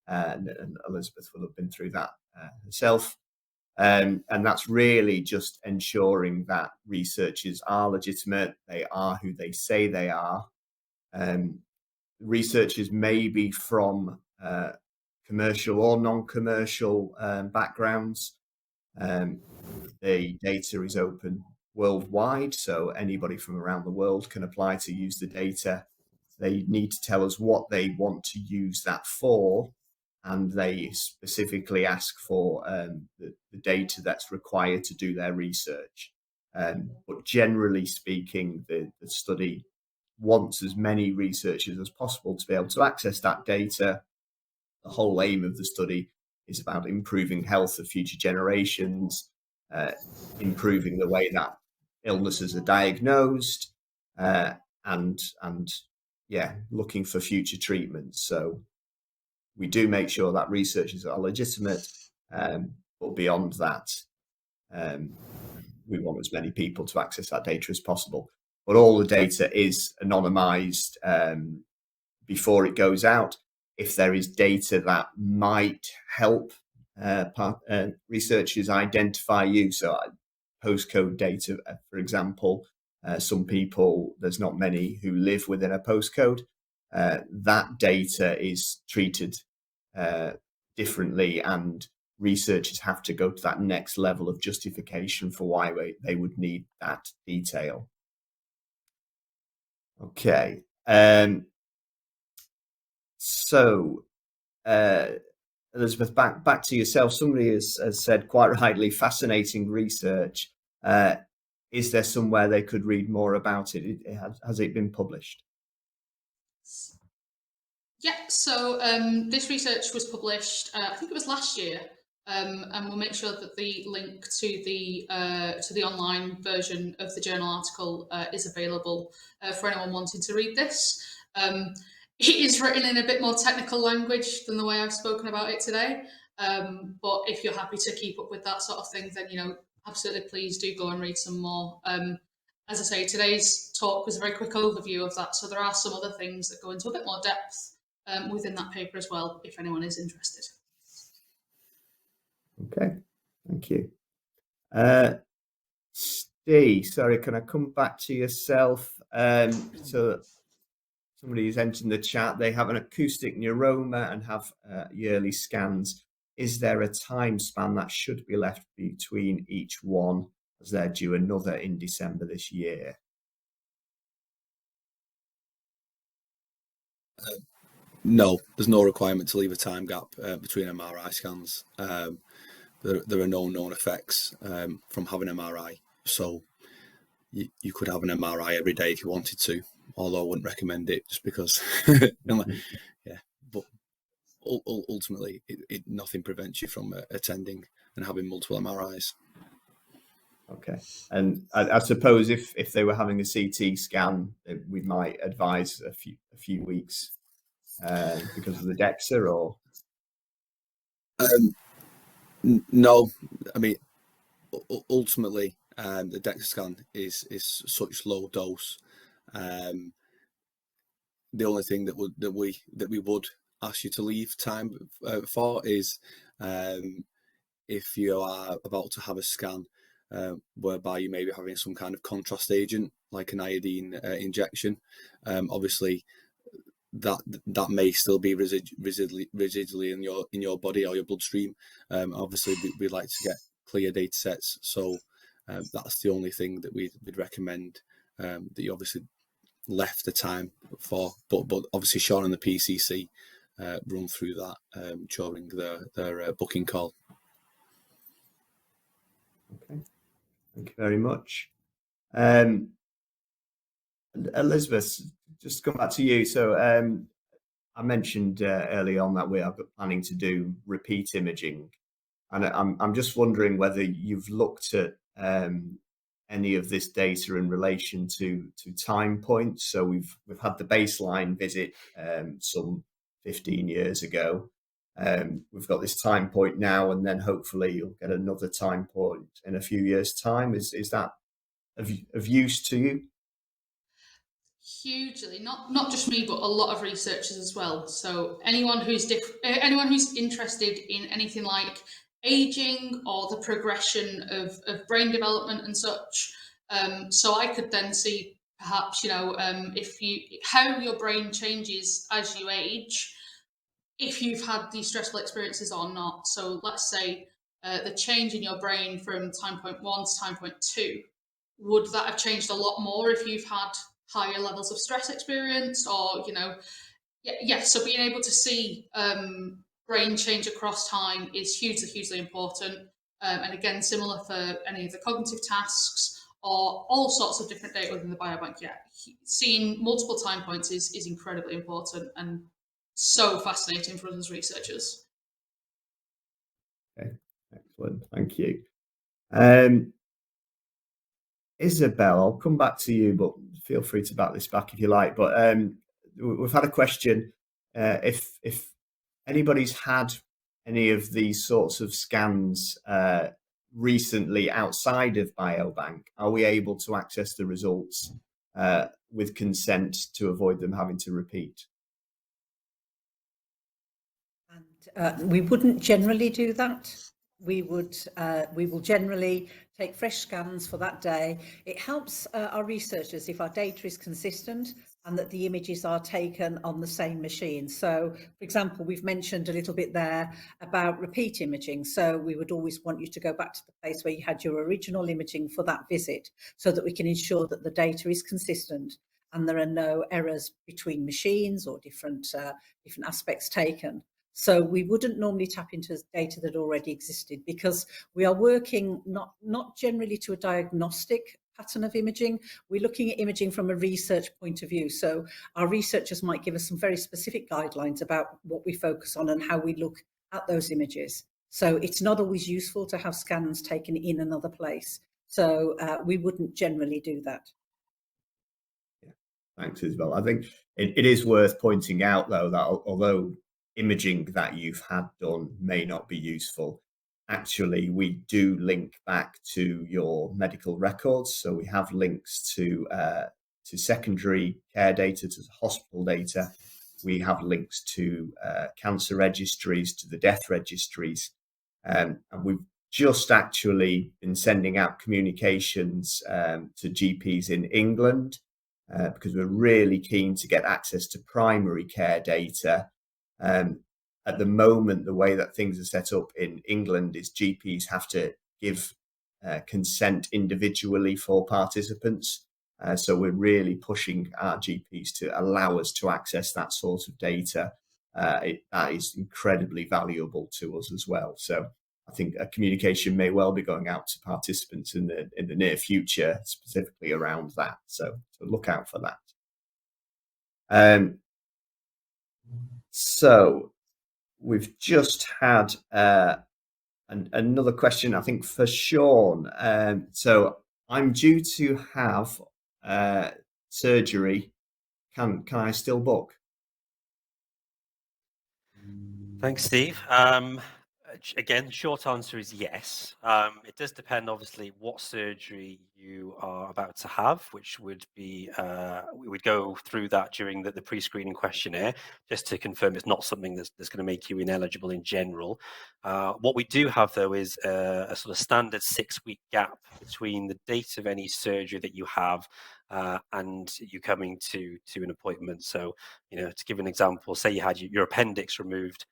and Elizabeth will have been through that herself. And that's really just ensuring that researchers are legitimate, they are who they say they are. Researchers may be from commercial or non-commercial backgrounds. The data is open worldwide, so anybody from around the world can apply to use the data. They need to tell us what they want to use that for, and they specifically ask for the data that's required to do their research. But generally speaking, the study wants as many researchers as possible to be able to access that data. The whole aim of the study is about improving health of future generations, improving the way that illnesses are diagnosed, and looking for future treatments. So we do make sure that researchers are legitimate, but beyond that, we want as many people to access that data as possible. But all the data is anonymized before it goes out. If there is data that might help researchers identify you, so postcode data, for example, some people, there's not many who live within a postcode. That data is treated differently, and researchers have to go to that next level of justification for why they would need that detail. Okay. So, Elizabeth, back to yourself. Somebody has said quite rightly, fascinating research. Is there somewhere they could read more about it? Has it been published? Yeah, so this research was published, I think it was last year, and we'll make sure that the link to the online version of the journal article is available for anyone wanting to read this. It is written in a bit more technical language than the way I've spoken about it today, but if you're happy to keep up with that sort of thing, then absolutely please do go and read some more. As I say, today's talk was a very quick overview of that, so there are some other things that go into a bit more depth within that paper as well, if anyone is interested. Okay, thank you. Steve, sorry, can I come back to yourself? So somebody's entered in the chat, they have an acoustic neuroma and have yearly scans. Is there a time span that should be left between each one, as they're due another in December this year? No, there's no requirement to leave a time gap between MRI scans. There are no known effects from having MRI, so you could have an MRI every day if you wanted to, although I wouldn't recommend it just because, yeah. But ultimately, nothing prevents you from attending and having multiple MRIs. Okay, and I suppose if they were having a CT scan, we might advise a few weeks because of the DEXA, or no. I mean, ultimately, the DEXA scan is such low dose. The only thing that we would ask you to leave time for is if you are about to have a scan whereby you may be having some kind of contrast agent like an iodine injection. Obviously, that may still be residually in your body or your bloodstream. Obviously, we'd like to get clear data sets, so that's the only thing that we'd recommend that you obviously left the time for. But obviously, Sean and the PCC run through that during their booking call. Okay, thank you very much. Elizabeth, just come back to you. So I mentioned early on that we are planning to do repeat imaging, and I'm just wondering whether you've looked at any of this data in relation to time points. So we've had the baseline visit some 15 years ago. We've got this time point now, and then hopefully you'll get another time point in a few years' time. Is that of use to you? Hugely, not just me, but a lot of researchers as well. So anyone who's interested in anything like aging or the progression of brain development and such. So I could then see perhaps how your brain changes as you age, if you've had these stressful experiences or not. So let's say the change in your brain from time point 1 to time point 2, would that have changed a lot more if you've had higher levels of stress experience, or so being able to see brain change across time is hugely important. And again, similar for any of the cognitive tasks or all sorts of different data within the biobank. Seeing multiple time points is incredibly important and so fascinating for us as researchers. Okay, excellent, thank you. Isobel, I'll come back to you, but feel free to back this back if you like. But we've had a question. If anybody's had any of these sorts of scans recently outside of Biobank, are we able to access the results with consent to avoid them having to repeat? And we wouldn't generally do that. We will generally take fresh scans for that day. It helps our researchers if our data is consistent and that the images are taken on the same machine. So, for example, we've mentioned a little bit there about repeat imaging. So we would always want you to go back to the place where you had your original imaging for that visit, so that we can ensure that the data is consistent and there are no errors between machines or different aspects taken. So we wouldn't normally tap into data that already existed, because we are working not generally to a diagnostic pattern of imaging. We're looking at imaging from a research point of view. So our researchers might give us some very specific guidelines about what we focus on and how we look at those images. So it's not always useful to have scans taken in another place. So we wouldn't generally do that. Yeah, thanks, Isobel. I think it is worth pointing out, though, that although imaging that you've had done may not be useful, actually we do link back to your medical records. So we have links to secondary care data, to hospital data. We have links to cancer registries, to the death registries, and we've just actually been sending out communications to GPs in England because we're really keen to get access to primary care data. At the moment, the way that things are set up in England is GPs have to give consent individually for participants. So we're really pushing our GPs to allow us to access that sort of data. That is incredibly valuable to us as well. So I think a communication may well be going out to participants in the near future, specifically around that. So look out for that. So we've just had another question, I think, for Sean. So I'm due to have surgery. Can I still book? Thanks, Steve. Again, short answer is yes. It does depend, obviously, what surgery you are about to have, which would be, we would go through that during the pre-screening questionnaire, just to confirm it's not something that's going to make you ineligible in general. What we do have, though, is a sort of standard 6-week gap between the date of any surgery that you have and you coming to an appointment. So, to give an example, say you had your appendix removed,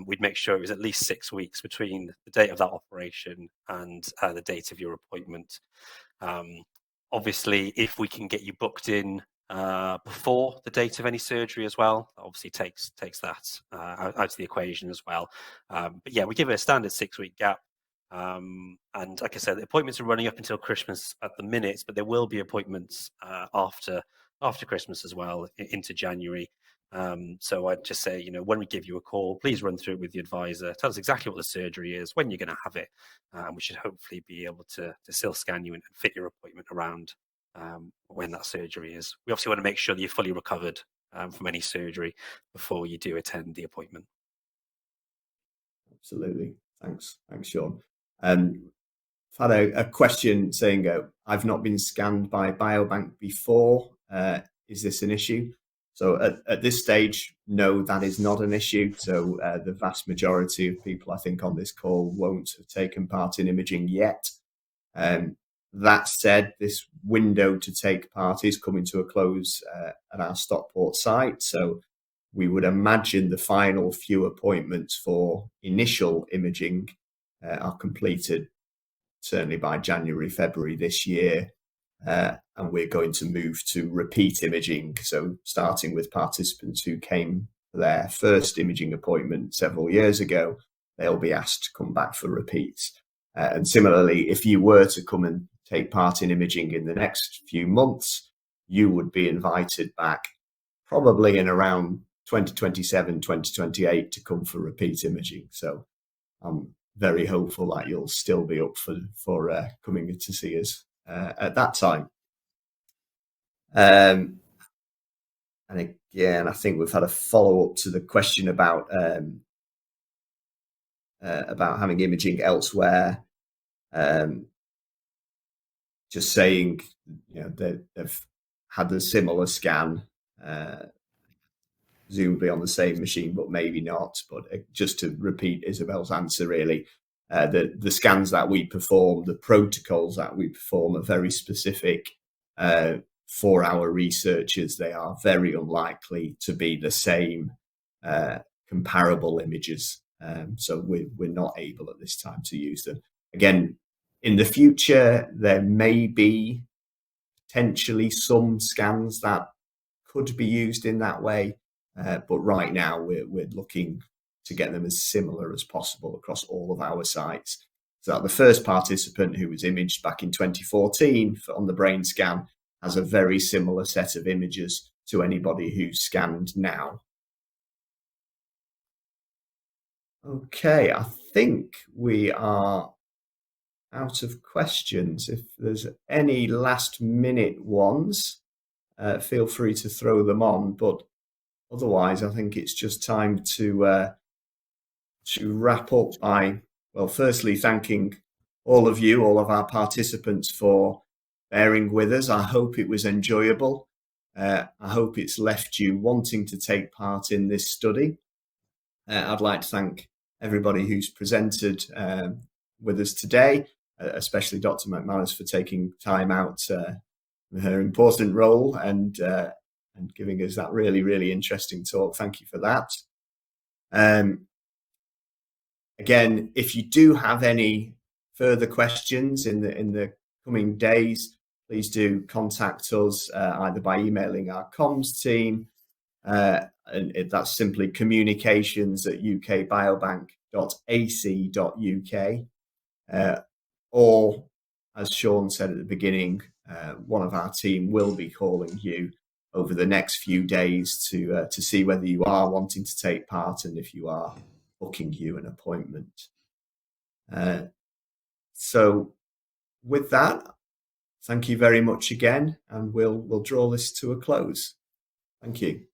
we'd make sure it was at least 6 weeks between the date of that operation and the date of your appointment. Obviously, if we can get you booked in before the date of any surgery as well, that obviously takes that out of the equation as well. But yeah, we give it a standard 6-week gap. And like I said, the appointments are running up until Christmas at the minute, but there will be appointments after Christmas as well, into January. So I'd just say, when we give you a call, please run through it with the advisor. Tell us exactly what the surgery is, when you're going to have it, and we should hopefully be able to still scan you and fit your appointment around when that surgery is. We obviously want to make sure that you're fully recovered from any surgery before you do attend the appointment. Absolutely. Thanks, Sean. I've had a question saying, I've not been scanned by Biobank before. Is this an issue? So at this stage, no, that is not an issue. So the vast majority of people, I think, on this call won't have taken part in imaging yet. That said, this window to take part is coming to a close at our Stockport site. So we would imagine the final few appointments for initial imaging are completed certainly by January, February this year. And we're going to move to repeat imaging. So starting with participants who came for their first imaging appointment several years ago, they'll be asked to come back for repeats. And similarly, if you were to come and take part in imaging in the next few months, you would be invited back probably in around 2027, 2028 to come for repeat imaging. So I'm very hopeful that you'll still be up for coming to see us at that time. And again, I think we've had a follow-up to the question about having imaging elsewhere. Just saying, they've had a similar scan, presumably on the same machine, but maybe not. But just to repeat Isobel's answer, really, the scans that we perform, the protocols that we perform are very specific for our researchers. They are very unlikely to be the same comparable images. So we're not able at this time to use them. Again, in the future, there may be potentially some scans that could be used in that way. But right now, we're looking to get them as similar as possible across all of our sites. So that the first participant who was imaged back in 2014 on the brain scan has a very similar set of images to anybody who's scanned now. Okay, I think we are out of questions. If there's any last minute ones, feel free to throw them on. But otherwise, I think it's just time to wrap up by, well, firstly, thanking all of you, all of our participants, for bearing with us. I hope it was enjoyable. I hope it's left you wanting to take part in this study. I'd like to thank everybody who's presented with us today, especially Dr. McManus for taking time out with her important role and giving us that really, really interesting talk. Thank you for that. Again, if you do have any further questions in the coming days, please do contact us either by emailing our comms team, and that's simply communications@ukbiobank.ac.uk, or, as Sean said at the beginning, one of our team will be calling you over the next few days to see whether you are wanting to take part and if you are booking you an appointment. So with that, thank you very much again, and we'll draw this to a close. Thank you.